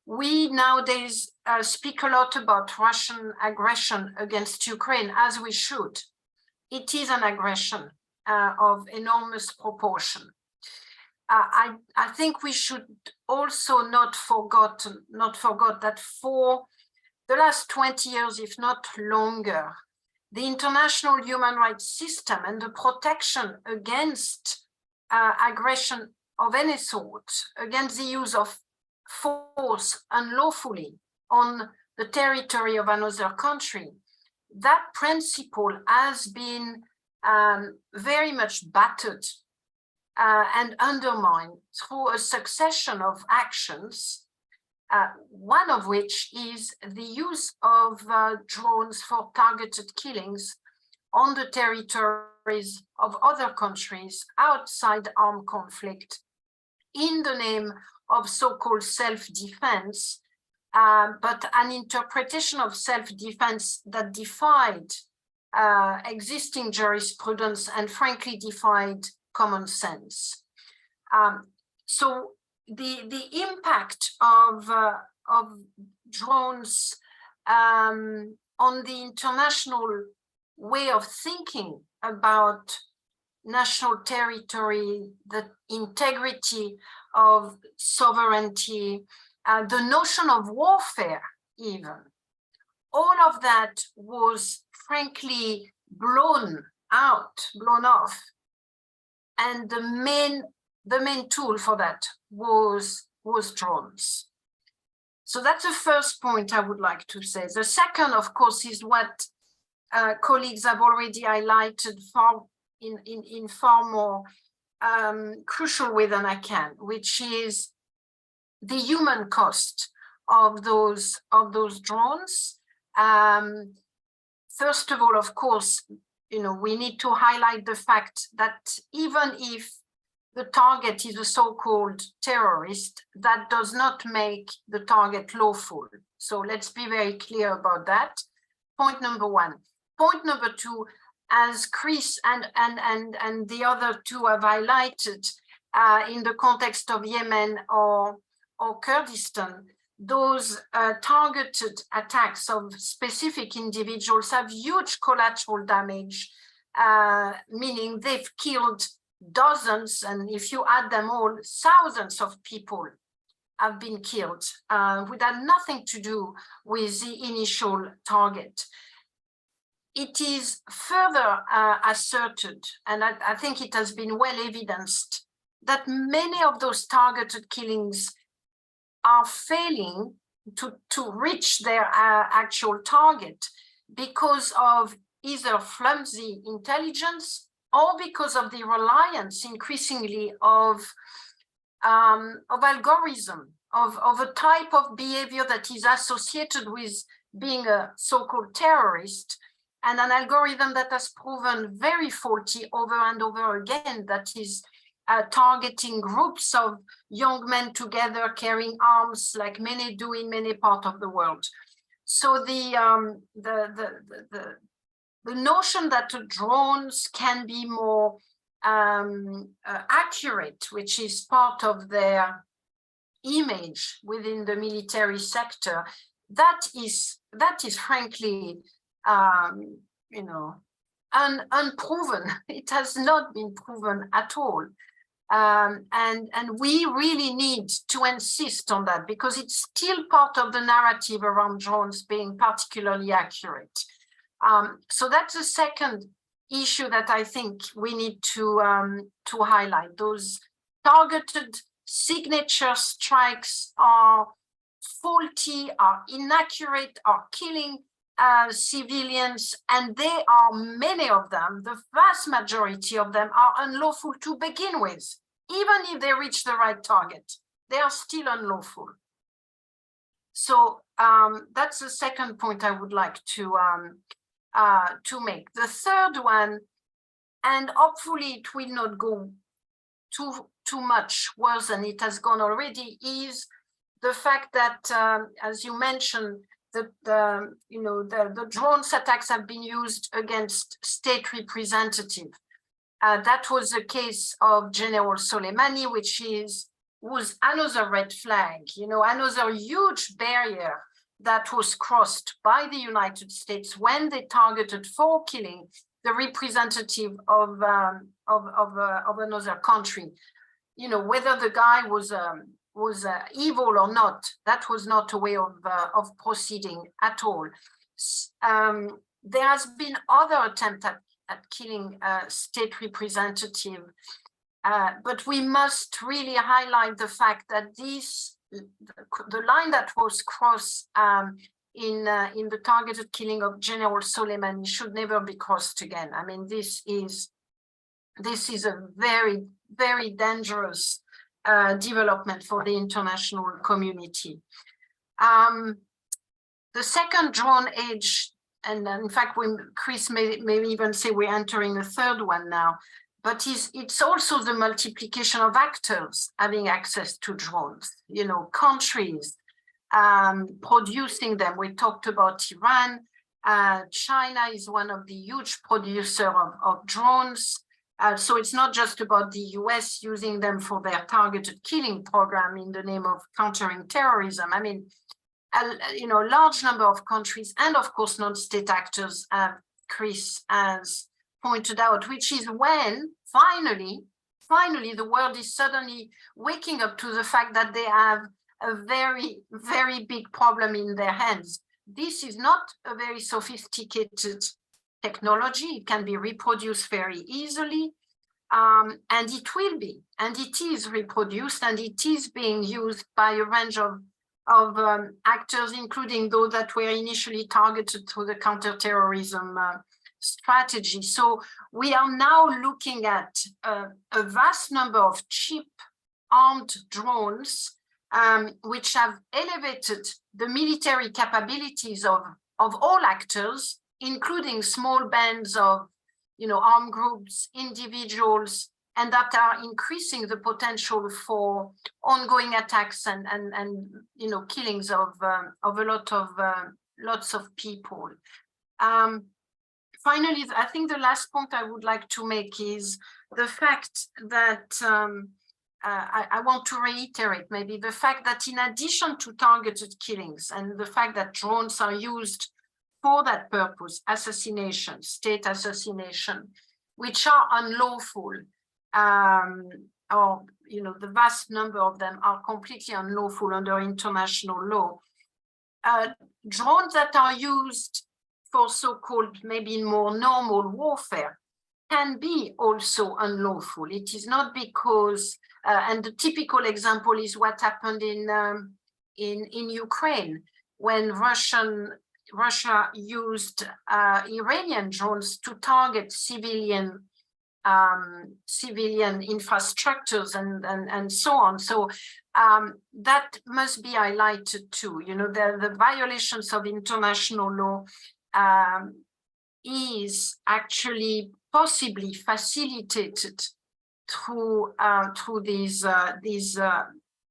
We nowadays speak a lot about Russian aggression against Ukraine, as we should. It is an aggression of enormous proportion. I think we should also not forget that for the last 20 years, if not longer, the international human rights system and the protection against aggression of any sort, against the use of force unlawfully on the territory of another country, that principle has been very much battered and undermined through a succession of actions, one of which is the use of drones for targeted killings on the territories of other countries outside armed conflict in the name of so-called self-defense, but an interpretation of self-defense that defied existing jurisprudence and frankly defied common sense. So the impact of drones on the international way of thinking about national territory, the integrity of sovereignty, the notion of warfare even, all of that was frankly blown off. And the main tool for that was drones. So that's the first point I would like to say. The second, of course, is what colleagues have already highlighted in far more crucial way than I can, which is the human cost of those drones. First of all, of course, we need to highlight the fact that even if the target is a so-called terrorist, that does not make the target lawful. So let's be very clear about that. Point number one. Point number two, as Chris and the other two have highlighted, in the context of Yemen or Kurdistan, those targeted attacks of specific individuals have huge collateral damage, meaning they've killed dozens, and if you add them all, thousands of people have been killed, which had nothing to do with the initial target. It is further asserted, and I think it has been well evidenced, that many of those targeted killings are failing to reach their actual target because of either flimsy intelligence or because of the reliance increasingly of algorithm, of a type of behavior that is associated with being a so-called terrorist, and an algorithm that has proven very faulty over and over again, that is targeting groups of young men together carrying arms, like many do in many parts of the world. So the notion that drones can be more accurate, which is part of their image within the military sector, that is frankly, you know, unproven. It has not been proven at all. And we really need to insist on that, because it's still part of the narrative around drones being particularly accurate. So that's the second issue that I think we need to highlight. Those targeted signature strikes are faulty, are inaccurate, are killing civilians, and they are, many of them, the vast majority of them, are unlawful to begin with. Even if they reach the right target, they are still unlawful. So that's the second point I would like to make. The third one, and hopefully it will not go too much worse than it has gone already, is the fact that, as you mentioned, the drones attacks have been used against state representatives. That was the case of General Soleimani, which was another red flag, another huge barrier that was crossed by the United States when they targeted for killing the representative of another country. Whether the guy was evil or not, that was not a way of proceeding at all. There has been other attempts at killing state representative, but we must really highlight the fact that the line that was crossed in the targeted killing of General Soleimani should never be crossed again. I mean, this is a very, very dangerous development for the international community. The second drone age, and in fact, Chris may even say we're entering a third one now, but it's also the multiplication of actors having access to drones, countries producing them. We talked about Iran. China is one of the huge producers of drones. So it's not just about the US using them for their targeted killing program in the name of countering terrorism. I mean, a large number of countries, and of course non-state actors, Chris has pointed out, which is when finally the world is suddenly waking up to the fact that they have a very, very big problem in their hands. This is not a very sophisticated technology. It can be reproduced very easily, and it will be, and it is reproduced, and it is being used by a range of actors, including those that were initially targeted through the counterterrorism strategy. So we are now looking at a vast number of cheap armed drones, which have elevated the military capabilities of all actors, including small bands of armed groups, individuals, and that are increasing the potential for ongoing attacks and you know, killings of a lot of lots of people. Finally, I think the last point I would like to make is the fact that I want to reiterate maybe the fact that in addition to targeted killings and the fact that drones are used for that purpose, assassination, state assassination, which are unlawful, or you know, the vast number of them are completely unlawful under international law. Drones that are used for so-called maybe more normal warfare can be also unlawful. It is not because, and the typical example is what happened in Ukraine when Russia used Iranian drones to target civilian infrastructures and so on. So that must be highlighted too. You know, the violations of international law is actually possibly facilitated through these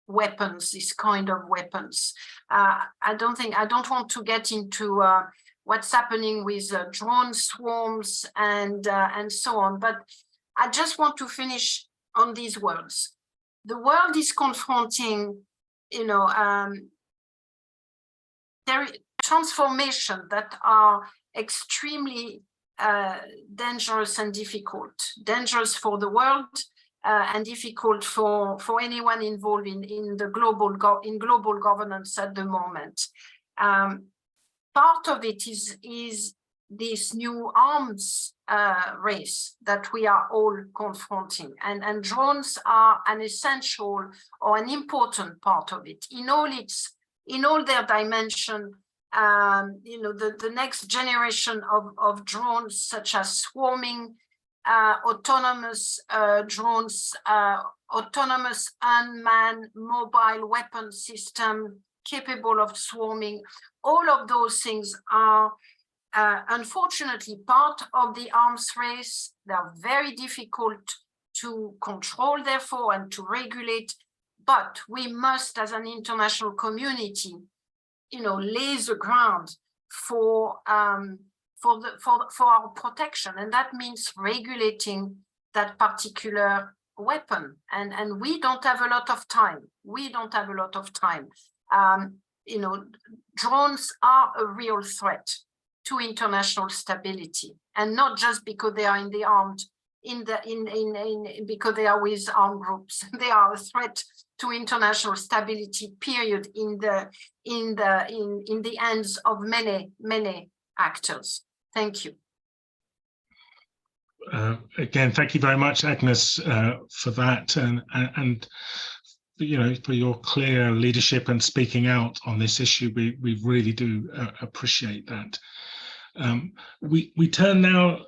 weapons, this kind of weapons. I don't want to get into what's happening with drone swarms and so on, but I just want to finish on these words. The world is confronting, you know, transformation that are extremely dangerous and difficult, dangerous for the world and difficult for anyone involved in the global governance at the moment. Part of it is this new arms race that we are all confronting, and drones are an essential or an important part of it in all their dimension. You know, the next generation of drones, such as swarming, autonomous drones, autonomous unmanned mobile weapon system capable of swarming, all of those things are unfortunately part of the arms race. They are very difficult to control, therefore, and to regulate. But we must, as an international community, you know, lay the ground for our protection, and that means regulating that particular weapon. And we don't have a lot of time. We don't have a lot of time. You know, drones are a real threat to international stability, and not just because they are because they are with armed groups. They are a threat to international stability, period, in the hands of many actors. Thank you. Again, thank you very much, Agnes, for that, and you know, for your clear leadership and speaking out on this issue. We really do appreciate that. We turn now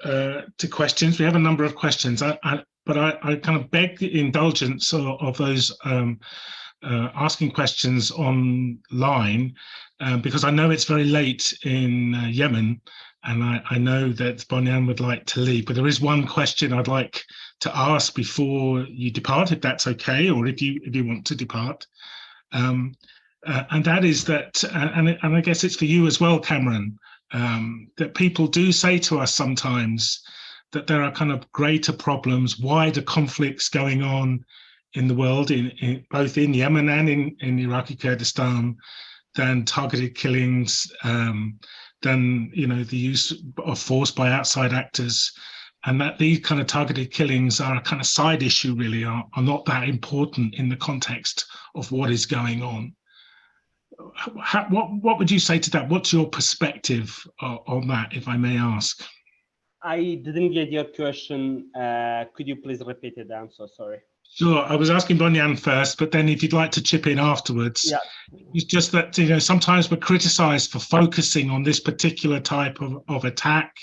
to questions. We have a number of questions, but I kind of beg the indulgence of those asking questions online, because I know it's very late in Yemen, and I know that Bonyan would like to leave, but there is one question I'd like to ask before you depart, if that's okay, or if you want to depart. And that is that, and I guess it's for you as well, Cameron, that people do say to us sometimes that there are kind of greater problems, wider conflicts going on in the world, both in Yemen and in Iraqi Kurdistan, than targeted killings, than, you know, the use of force by outside actors, and that these kind of targeted killings are a kind of side issue, really, are not that important in the context of what is going on. What would you say to that? What's your perspective on that, if I may ask? I didn't get your question. Could you please repeat it? I'm so sorry. Sure. I was asking Bonyan first, but then if you'd like to chip in afterwards. Yeah. It's just that, you know, sometimes we're criticized for focusing on this particular type of attack,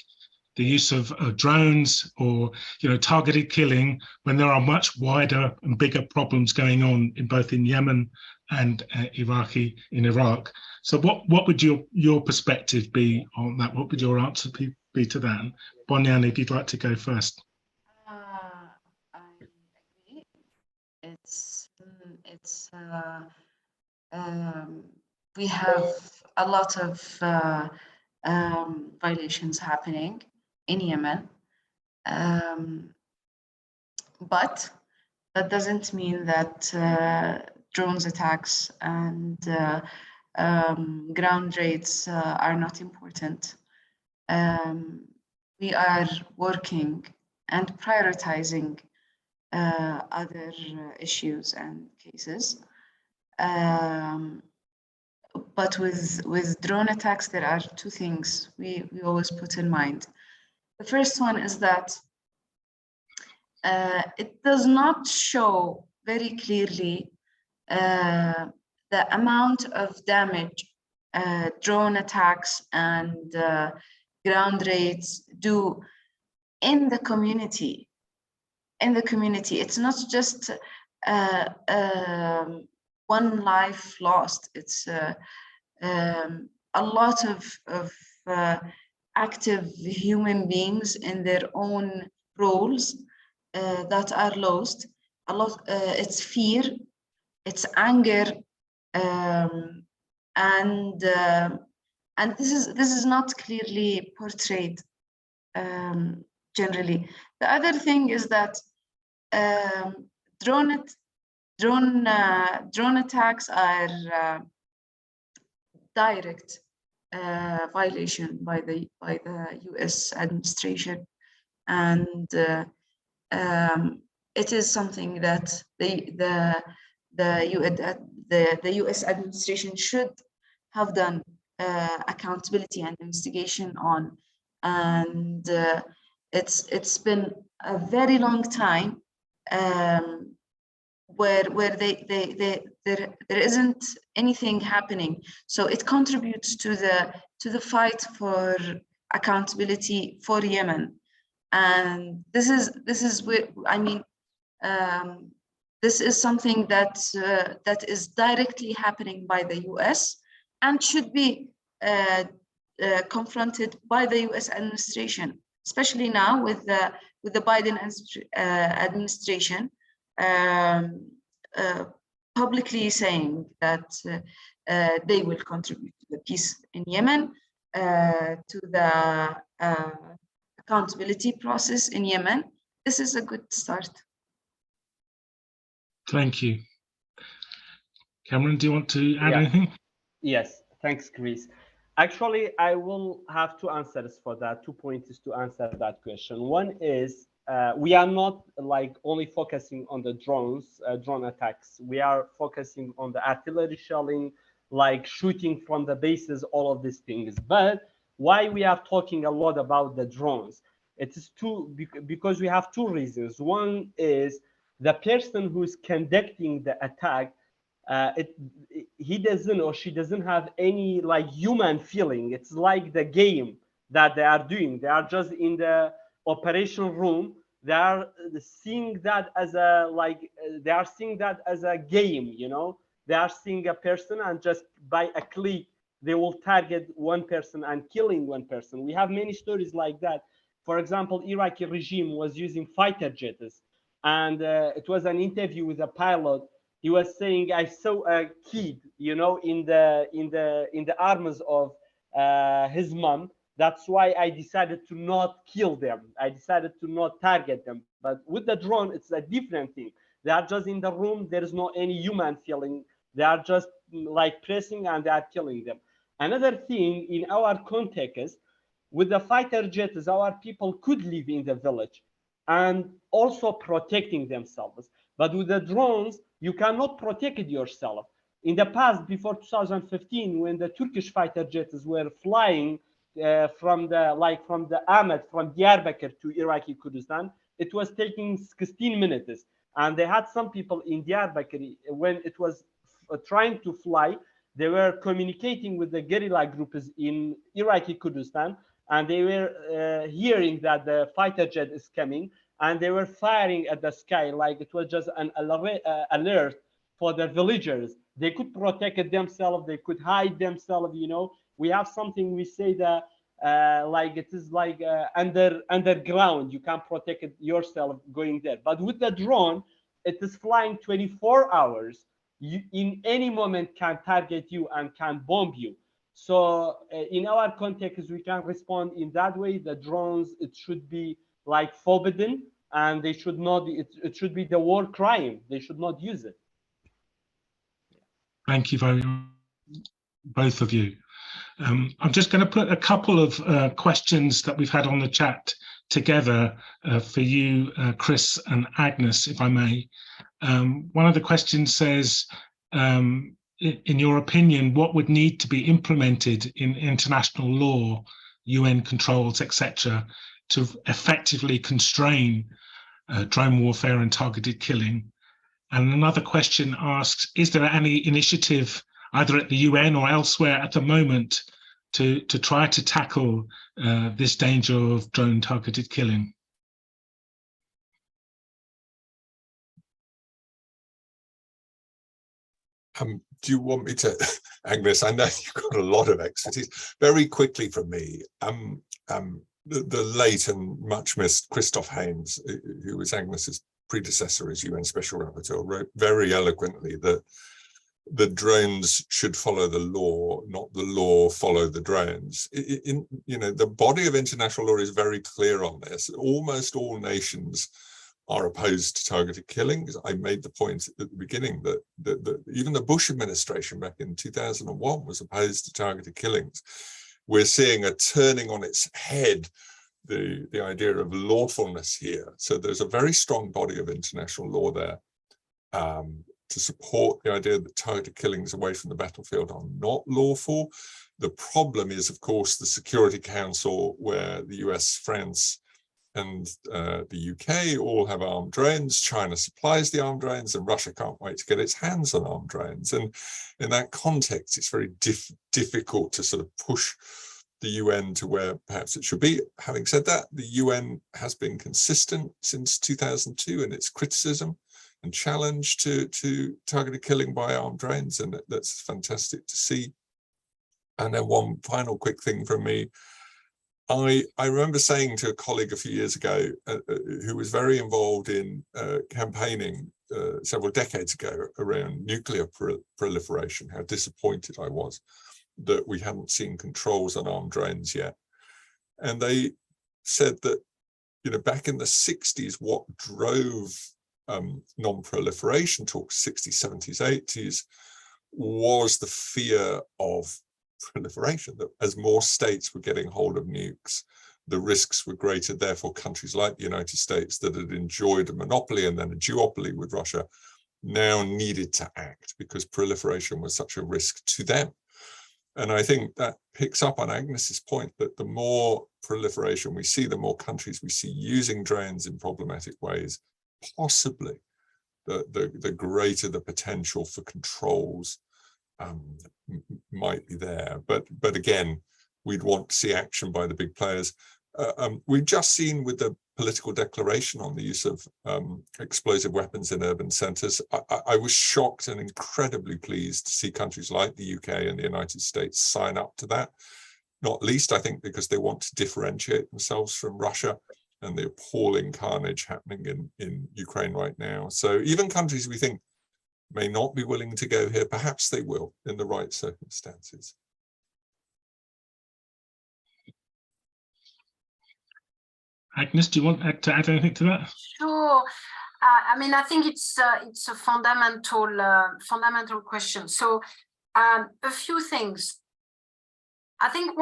the use of drones, or, you know, targeted killing, when there are much wider and bigger problems going on in both in Yemen and in Iraq. So what would your perspective be on that? What would your answer be to that? Bonyan, if you'd like to go first. it's we have a lot of violations happening in Yemen, but that doesn't mean that drones attacks and ground raids are not important. We are working and prioritizing other issues and cases. But with drone attacks, there are two things we always put in mind. The first one is that it does not show very clearly the amount of damage drone attacks and ground raids do in the community. It's not just one life lost. It's a lot of active human beings in their own roles that are lost. A lot. It's fear, it's anger, and this is not clearly portrayed generally. The other thing is that drone attacks are direct violation by the U.S. administration, and it is something that the U.S. administration should have done accountability and investigation on, and it's been a very long time where there isn't anything happening. So it contributes to the fight for accountability for Yemen, and this is where I mean this is something that is directly happening by the U.S. and should be confronted by the U.S. administration, especially now with the Biden administration publicly saying that they will contribute to the peace in Yemen, to the accountability process in Yemen. This is a good start. Thank you. Cameron, do you want to add anything? Yes, thanks, Chris. Actually, I will have two answers for that, 2 points to answer that question. One is we are not like only focusing on the drone attacks. We are focusing on the artillery shelling, like shooting from the bases, all of these things. But why we are talking a lot about the drones? It is because we have two reasons. One is the person who's conducting the attack, he doesn't or she doesn't have any like human feeling. It's like the game that they are doing. They are just in the operational room. They are seeing that as a they are seeing that as a game, you know. They are seeing a person and just by a click they will target one person and killing one person. We have many stories like that. For example, Iraqi regime was using fighter jets, and it was an interview with a pilot. He was saying, I saw a kid, you know, in the arms of his mom. That's why I decided to not kill them. I decided to not target them. But with the drone, it's a different thing. They are just in the room. There is no any human feeling. They are just like pressing and they are killing them. Another thing in our context, with the fighter jets, our people could live in the village and also protecting themselves. But with the drones, you cannot protect yourself. In the past, before 2015, when the Turkish fighter jets were flying from the Ahmed, from Diyarbakir to Iraqi Kurdistan, it was taking 16 minutes. And they had some people in Diyarbakir, when it was trying to fly, they were communicating with the guerrilla groups in Iraqi Kurdistan, and they were hearing that the fighter jet is coming, and they were firing at the sky like it was just an alert for the villagers. They could protect themselves, they could hide themselves, you know. We have something we say that like it is like underground, you can protect yourself going there. But with the drone, it is flying 24 hours. in any moment can target you and can bomb you. So in our context, we can respond in that way. The drones, it should be like forbidden, and they should not, it should be the war crime. They should not use it. Thank you very much, both of you. I'm just going to put a couple of questions that we've had on the chat together for you, Chris and Agnes, if I may. One of the questions says, in your opinion, what would need to be implemented in international law, UN controls, etc., to effectively constrain drone warfare and targeted killing? And another question asks, is there any initiative either at the UN or elsewhere at the moment to try to tackle this danger of drone targeted killing? Do you want me to, Agnes? I know you've got a lot of expertise. Very quickly from me, the late and much missed Christoph Haynes, who was Agnes's predecessor as UN Special Rapporteur, wrote very eloquently that the drones should follow the law, not the law follow the drones. The body of international law is very clear on this. Almost all nations are opposed to targeted killings. I made the point at the beginning that even the Bush administration back in 2001 was opposed to targeted killings. We're seeing a turning on its head, the idea of lawfulness here. So there's a very strong body of international law there to support the idea that targeted killings away from the battlefield are not lawful. The problem is, of course, the Security Council, where the US, France, and the UK all have armed drones. China supplies the armed drones, and Russia can't wait to get its hands on armed drones. And in that context, it's very difficult to sort of push the UN to where perhaps it should be. Having said that, the UN has been consistent since 2002 in its criticism and challenge to targeted killing by armed drones, and that's fantastic to see. And then one final quick thing from me. I remember saying to a colleague a few years ago who was very involved in campaigning several decades ago around nuclear proliferation, how disappointed I was that we hadn't seen controls on armed drones yet. And they said that, back in the 60s, what drove non-proliferation talks, 60s, 70s, 80s, was the fear of proliferation, that as more states were getting hold of nukes, the risks were greater. Therefore, countries like the United States that had enjoyed a monopoly and then a duopoly with Russia now needed to act because proliferation was such a risk to them. And I think that picks up on Agnes's point that the more proliferation we see, the more countries we see using drones in problematic ways, possibly the greater the potential for controls might be there. But again, we'd want to see action by the big players. We've just seen with the political declaration on the use of explosive weapons in urban centres, I was shocked and incredibly pleased to see countries like the UK and the United States sign up to that, not least, I think, because they want to differentiate themselves from Russia and the appalling carnage happening in Ukraine right now. So even countries we think may not be willing to go here, perhaps they will in the right circumstances. Agnes, do you want to add anything to that? Sure. I mean, I think it's a fundamental question. So a few things. I think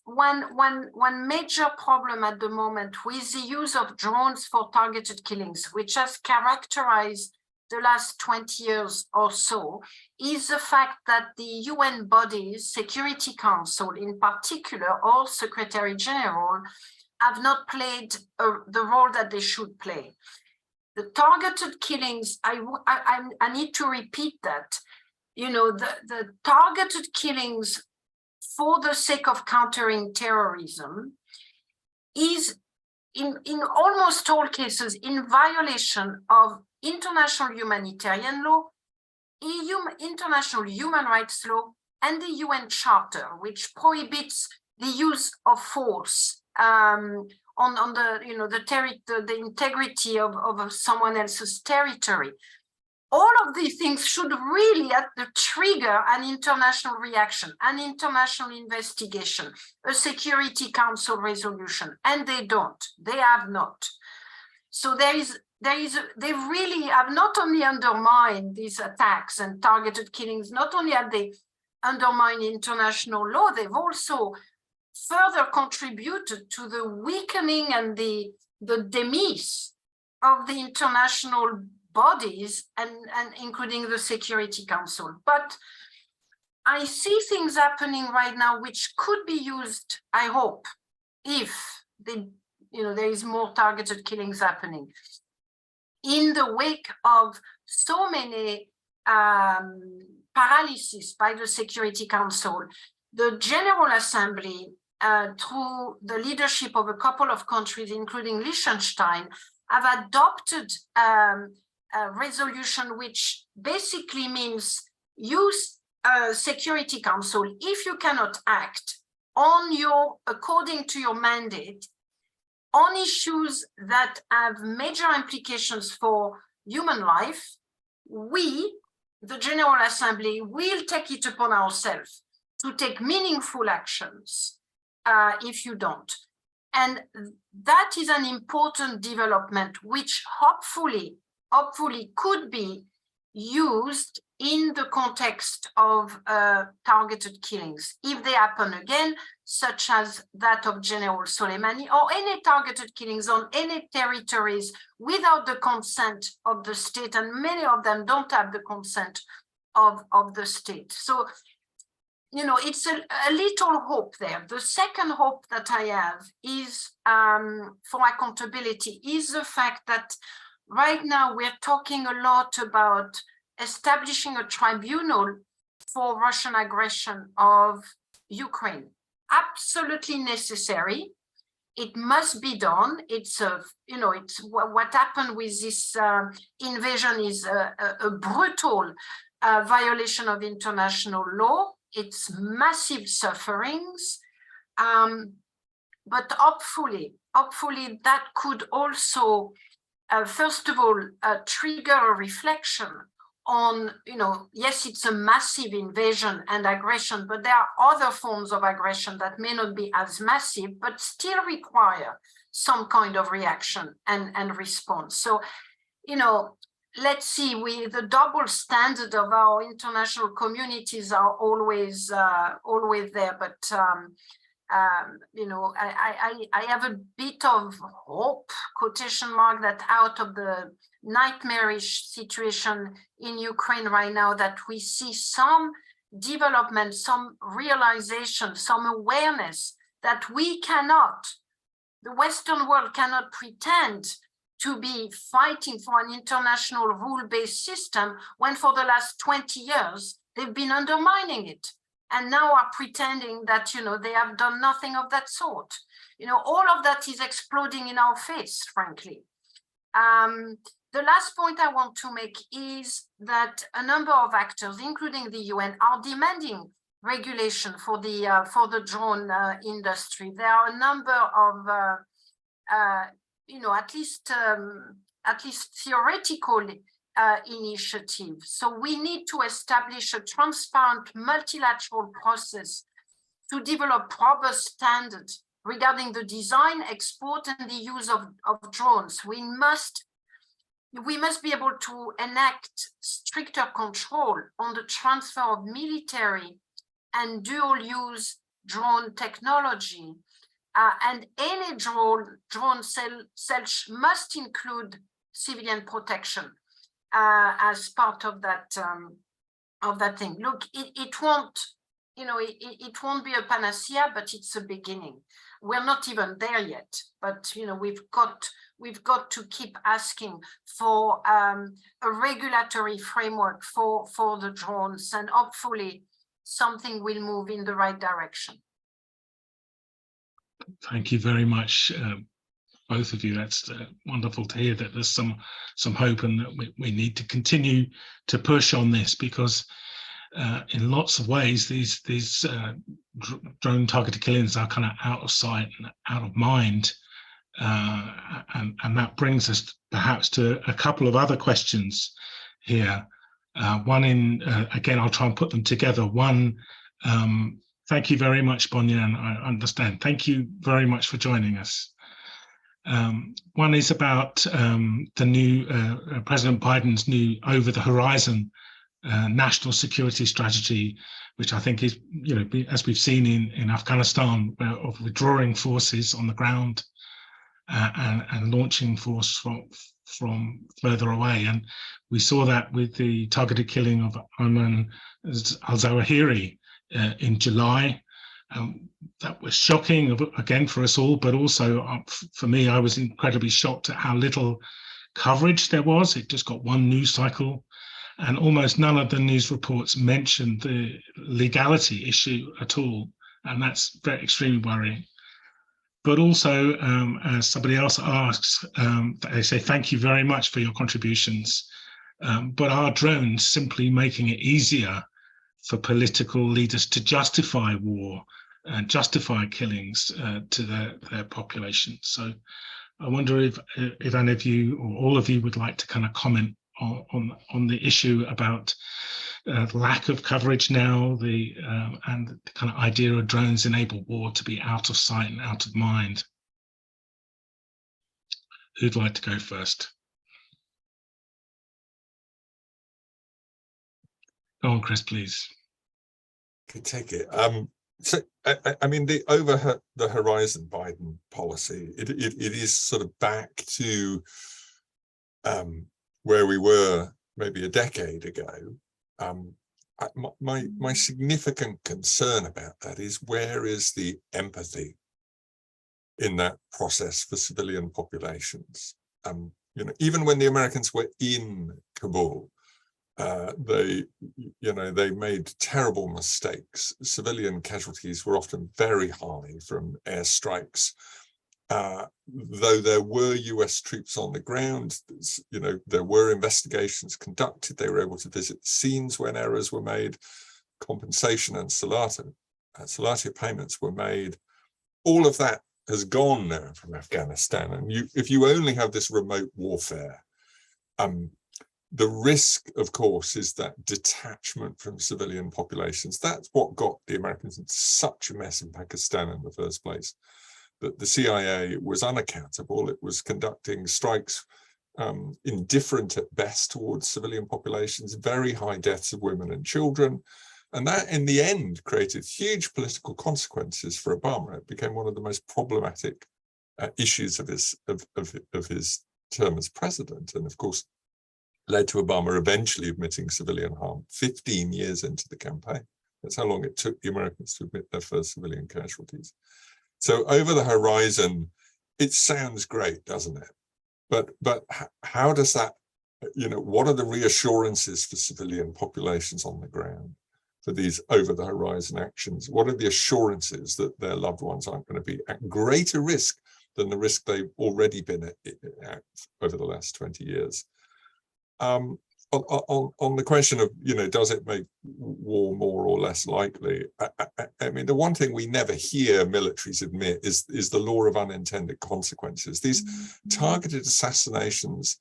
one major problem at the moment with the use of drones for targeted killings, which has characterized the last 20 years or so, is the fact that the UN bodies, Security Council in particular, or Secretary General, have not played the role that they should play. The targeted killings, I need to repeat that, the targeted killings for the sake of countering terrorism is in almost all cases in violation of international humanitarian law, international human rights law, and the UN Charter, which prohibits the use of force on the integrity of someone else's territory. all of these things should really trigger an international reaction, an international investigation, a Security Council resolution, and they don't. They have not. So they really have not only undermined these attacks and targeted killings, not only have they undermined international law, they've also further contributed to the weakening and the demise of the international bodies and including the Security Council. But I see things happening right now which could be used, I hope, if there is more targeted killings happening. In the wake of so many paralysis by the Security Council, the General Assembly, through the leadership of a couple of countries, including Liechtenstein, have adopted a resolution which basically means use a Security Council if you cannot act according to your mandate on issues that have major implications for human life. We, the General Assembly, will take it upon ourselves to take meaningful actions if you don't. And that is an important development which hopefully could be used in the context of targeted killings, if they happen again, such as that of General Soleimani, or any targeted killings on any territories without the consent of the state, and many of them don't have the consent of the state. So, it's a little hope there. The second hope that I have is for accountability is the fact that right now we're talking a lot about establishing a tribunal for Russian aggression of Ukraine. Absolutely necessary. It must be done. It's what happened with this invasion is a brutal violation of international law. It's massive sufferings, but hopefully that could also, first of all, trigger a reflection on, yes, it's a massive invasion and aggression, but there are other forms of aggression that may not be as massive, but still require some kind of reaction and response. So, let's see, the double standard of our international communities are always there, but I have a bit of hope, quotation mark, that out of the nightmarish situation in Ukraine right now, that we see some development, some realization, some awareness that the Western world cannot pretend to be fighting for an international rule-based system when for the last 20 years they've been undermining it and now are pretending that they have done nothing of that sort. All of that is exploding in our face, frankly. The last point I want to make is that a number of actors, including the UN, are demanding regulation for the drone industry. There are a number of at least theoretical initiatives. So we need to establish a transparent multilateral process to develop robust standards regarding the design, export, and the use of drones. We must be able to enact stricter control on the transfer of military and dual-use drone technology. And any drone sales must include civilian protection as part of that thing. Look, it won't be a panacea, but it's a beginning. We're not even there yet, but we've got to keep asking for a regulatory framework for the drones, and hopefully something will move in the right direction. Thank you very much, both of you. That's wonderful to hear that there's some hope, and that we need to continue to push on this, because in lots of ways these drone targeted killings are kind of out of sight and out of mind, and that brings us perhaps to a couple of other questions here. One in, again, I'll try and put them together. One, thank you very much, Bonyan, I understand. Thank you very much for joining us. One is about the new, President Biden's new over-the-horizon national security strategy, which I think is, you know, as we've seen in Afghanistan, of withdrawing forces on the ground and launching force from further away. And we saw that with the targeted killing of Ayman al-Zawahiri in July. That was shocking, again, for us all, but also for me, I was incredibly shocked at how little coverage there was. It just got one news cycle, and almost none of the news reports mentioned the legality issue at all. And that's extremely worrying. But also, as somebody else asks, they say, thank you very much for your contributions. But are drones simply making it easier for political leaders to justify war and justify killings to their population? So I wonder if any of you or all of you would like to kind of comment on the issue about lack of coverage now, and the kind of idea of drones enable war to be out of sight and out of mind. Who'd like to go first? Go on, Chris, please. Could take it. So I mean, the over the horizon Biden policy, it is sort of back to where we were maybe a decade ago. My significant concern about that is, where is the empathy in that process for civilian populations? You know, even when the Americans were in Kabul, they made terrible mistakes. Civilian casualties were often very high from airstrikes. Though there were US troops on the ground, you know, there were investigations conducted. They were able to visit the scenes when errors were made. Compensation and salaria payments were made. All of that has gone now from Afghanistan. And if you only have this remote warfare, the risk, of course, is that detachment from civilian populations. That's what got the Americans into such a mess in Pakistan in the first place. That the CIA was unaccountable. It was conducting strikes indifferent at best towards civilian populations, very high deaths of women and children. And that, in the end, created huge political consequences for Obama. It became one of the most problematic issues of his term as president. And of course, led to Obama eventually admitting civilian harm 15 years into the campaign. That's how long it took the Americans to admit their first civilian casualties. So over the horizon, it sounds great, doesn't it? But how does that, you know, what are the reassurances for civilian populations on the ground for these over the horizon actions? What are the assurances that their loved ones aren't going to be at greater risk than the risk they've already been at over the last 20 years? On the question of, you know, does it make war more or less likely? I mean, the one thing we never hear militaries admit is the law of unintended consequences. These targeted assassinations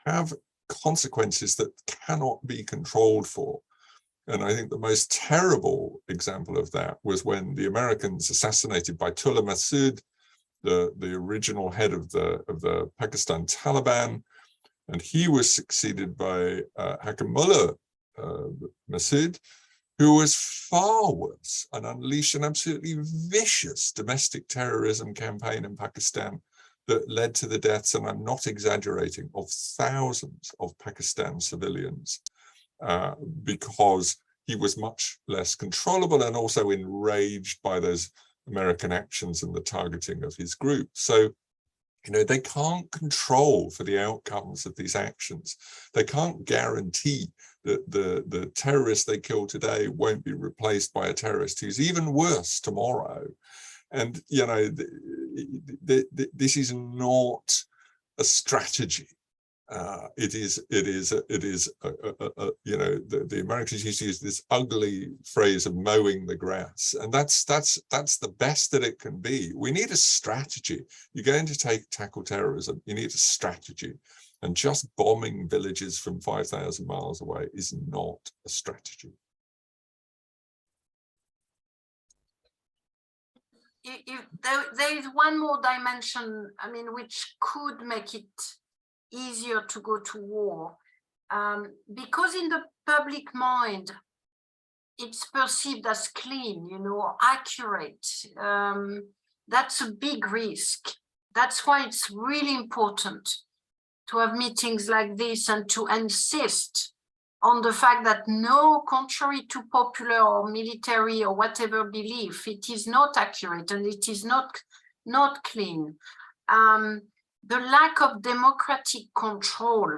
have consequences that cannot be controlled for. And I think the most terrible example of that was when the Americans assassinated Baitullah Masood, the original head of the Pakistan Taliban. And he was succeeded by Hakamullah Masood, who was far worse and unleashed an absolutely vicious domestic terrorism campaign in Pakistan that led to the deaths, and I'm not exaggerating, of thousands of Pakistan civilians, because he was much less controllable and also enraged by those American actions and the targeting of his group. So, you know, they can't control for the outcomes of these actions. They can't guarantee that the terrorist they kill today won't be replaced by a terrorist who's even worse tomorrow. And, you know, this is not a strategy. It is you know, the Americans used to use this ugly phrase of mowing the grass, and that's the best that it can be. We need a strategy. You're going to tackle terrorism, you need a strategy. And just bombing villages from 5,000 miles away is not a strategy. There is one more dimension, I mean, which could make it easier to go to war, because in the public mind, it's perceived as clean, you know, accurate. That's a big risk. That's why it's really important to have meetings like this and to insist on the fact that no, contrary to popular or military or whatever belief, it is not accurate and it is not clean. The lack of democratic control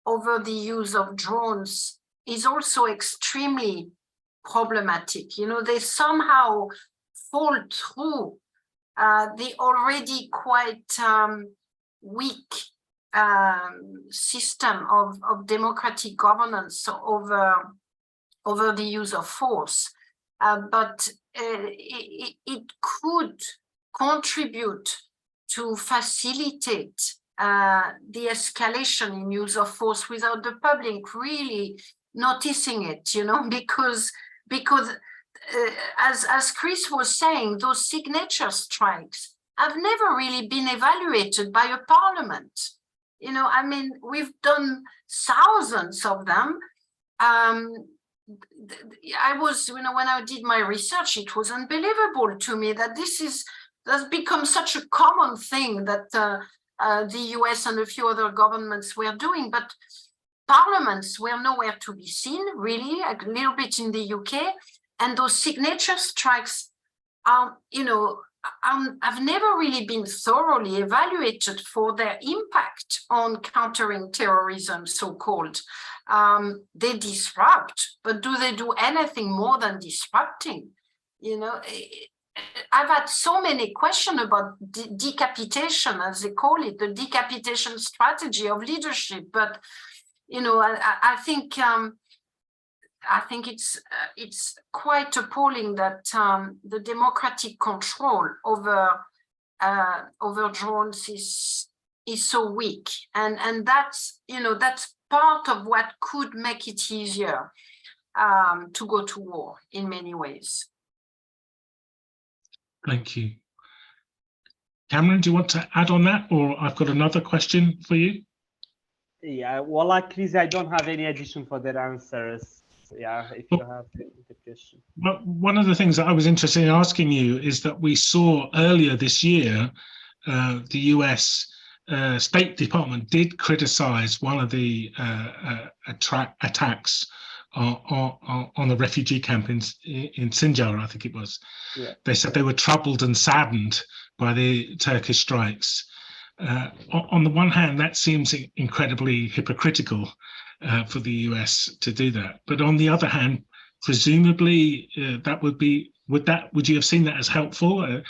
over the use of drones is also extremely problematic. You know, they somehow fall through the already quite weak system of democratic governance over the use of force, but it could contribute to facilitate the escalation in use of force without the public really noticing it, you know, because as Chris was saying, those signature strikes have never really been evaluated by a parliament. You know, I mean, we've done thousands of them. I was, you know, when I did my research, it was unbelievable to me that that's become such a common thing that the US and a few other governments were doing, but parliaments were nowhere to be seen, really, a little bit in the UK. And those signature strikes are, you know, have never really been thoroughly evaluated for their impact on countering terrorism, so-called. They disrupt, but do they do anything more than disrupting? You know, I've had so many questions about decapitation, as they call it, the decapitation strategy of leadership. But, you know, I think it's quite appalling that the democratic control over drones is so weak, and that's, you know, that's part of what could make it easier to go to war in many ways. Thank you. Cameron, do you want to add on that, or I've got another question for you? Yeah, well, like Chris, I don't have any addition for that answers. Yeah, if you have the question. Well, one of the things that I was interested in asking you is that we saw earlier this year, the US State Department did criticize one of the attacks on the refugee camp in Sinjar, I think it was. Yeah. They said they were troubled and saddened by the Turkish strikes. On the one hand, that seems incredibly hypocritical for the US to do that. But on the other hand, presumably that would you have seen that as helpful,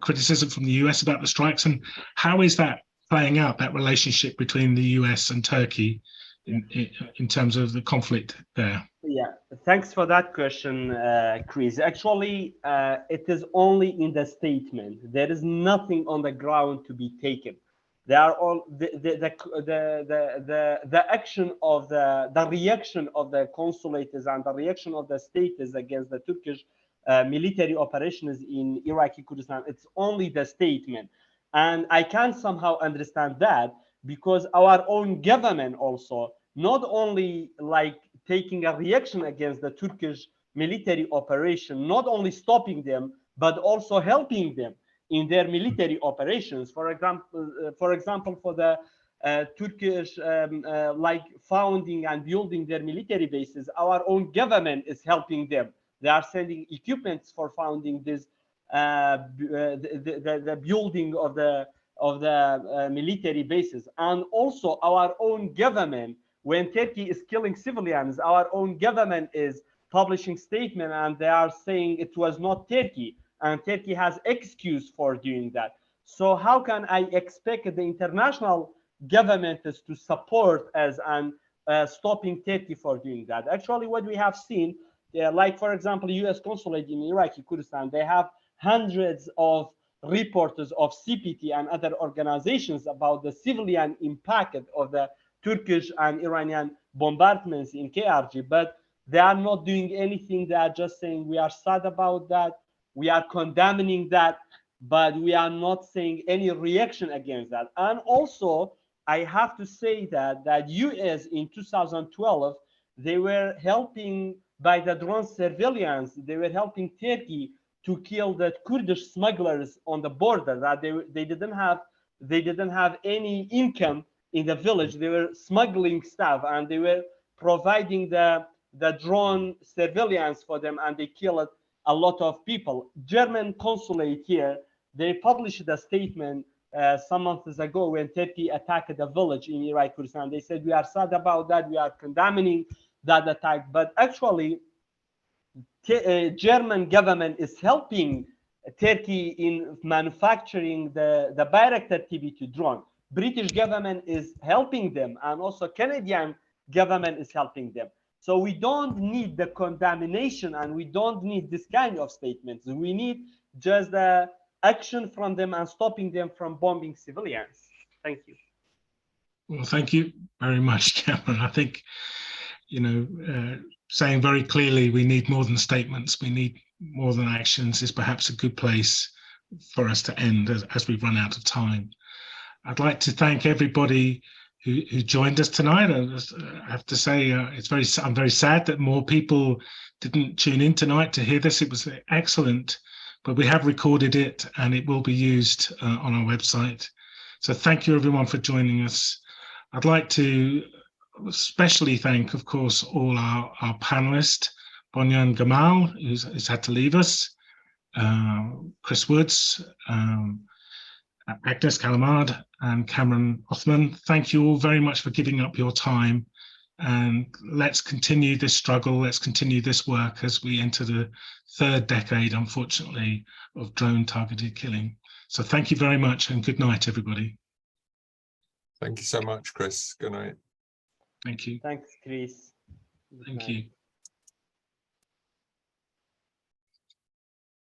criticism from the US about the strikes? And how is that playing out, that relationship between the US and Turkey in terms of the conflict there? Yeah, thanks for that question, Chris. Actually, it is only in the statement. There is nothing on the ground to be taken. They are all the action of the reaction of the consulates and the reaction of the states against the Turkish military operations in Iraqi Kurdistan. It's only the statement, and I can somehow understand that because our own government also not only like taking a reaction against the Turkish military operation, not only stopping them but also helping them in their military operations. For example, for the Turkish like founding and building their military bases, our own government is helping them. They are sending equipments for founding this the building of the military bases. And also our own government, when Turkey is killing civilians, our own government is publishing statement and they are saying it was not Turkey. And Turkey has excuse for doing that. So how can I expect the international government to support us and stopping Turkey for doing that? Actually, what we have seen, like for example, U.S. consulate in Iraqi Kurdistan, they have hundreds of reporters of CPT and other organizations about the civilian impact of the Turkish and Iranian bombardments in KRG, but they are not doing anything. They are just saying we are sad about that, we are condemning that, but we are not saying any reaction against that. And also, I have to say that US in 2012, they were helping by the drone surveillance, they were helping Turkey to kill the Kurdish smugglers on the border. That they didn't have any income in the village. They were smuggling stuff, and they were providing the drone surveillance for them, and they killed a lot of people. German consulate here, they published a statement some months ago when Turkey attacked a village in Iraq Kurdistan. They said, we are sad about that, we are condemning that attack, but actually German government is helping Turkey in manufacturing the Bayraktar TB2 drone. British government is helping them, and also Canadian government is helping them. So we don't need the condemnation, and we don't need this kind of statements. We need just the action from them and stopping them from bombing civilians. Thank you. Well, thank you very much, Cameron. I think, saying very clearly we need more than statements, we need more than actions is perhaps a good place for us to end as we run out of time. I'd like to thank everybody who joined us tonight. I have to say, I'm very sad that more people didn't tune in tonight to hear this. It was excellent, but we have recorded it and it will be used on our website. So thank you everyone for joining us. I'd like to especially thank, of course, all our panelists, Bonyan Gamal, who's had to leave us, Chris Woods, Agnes Kalamard, and Cameron Othman. Thank you all very much for giving up your time, and let's continue this struggle, let's continue this work as we enter the third decade, unfortunately, of drone targeted killing. So thank you very much, and good night, everybody. Thank you so much, Chris. Good night. Thank you. Thanks, Chris. Thank you.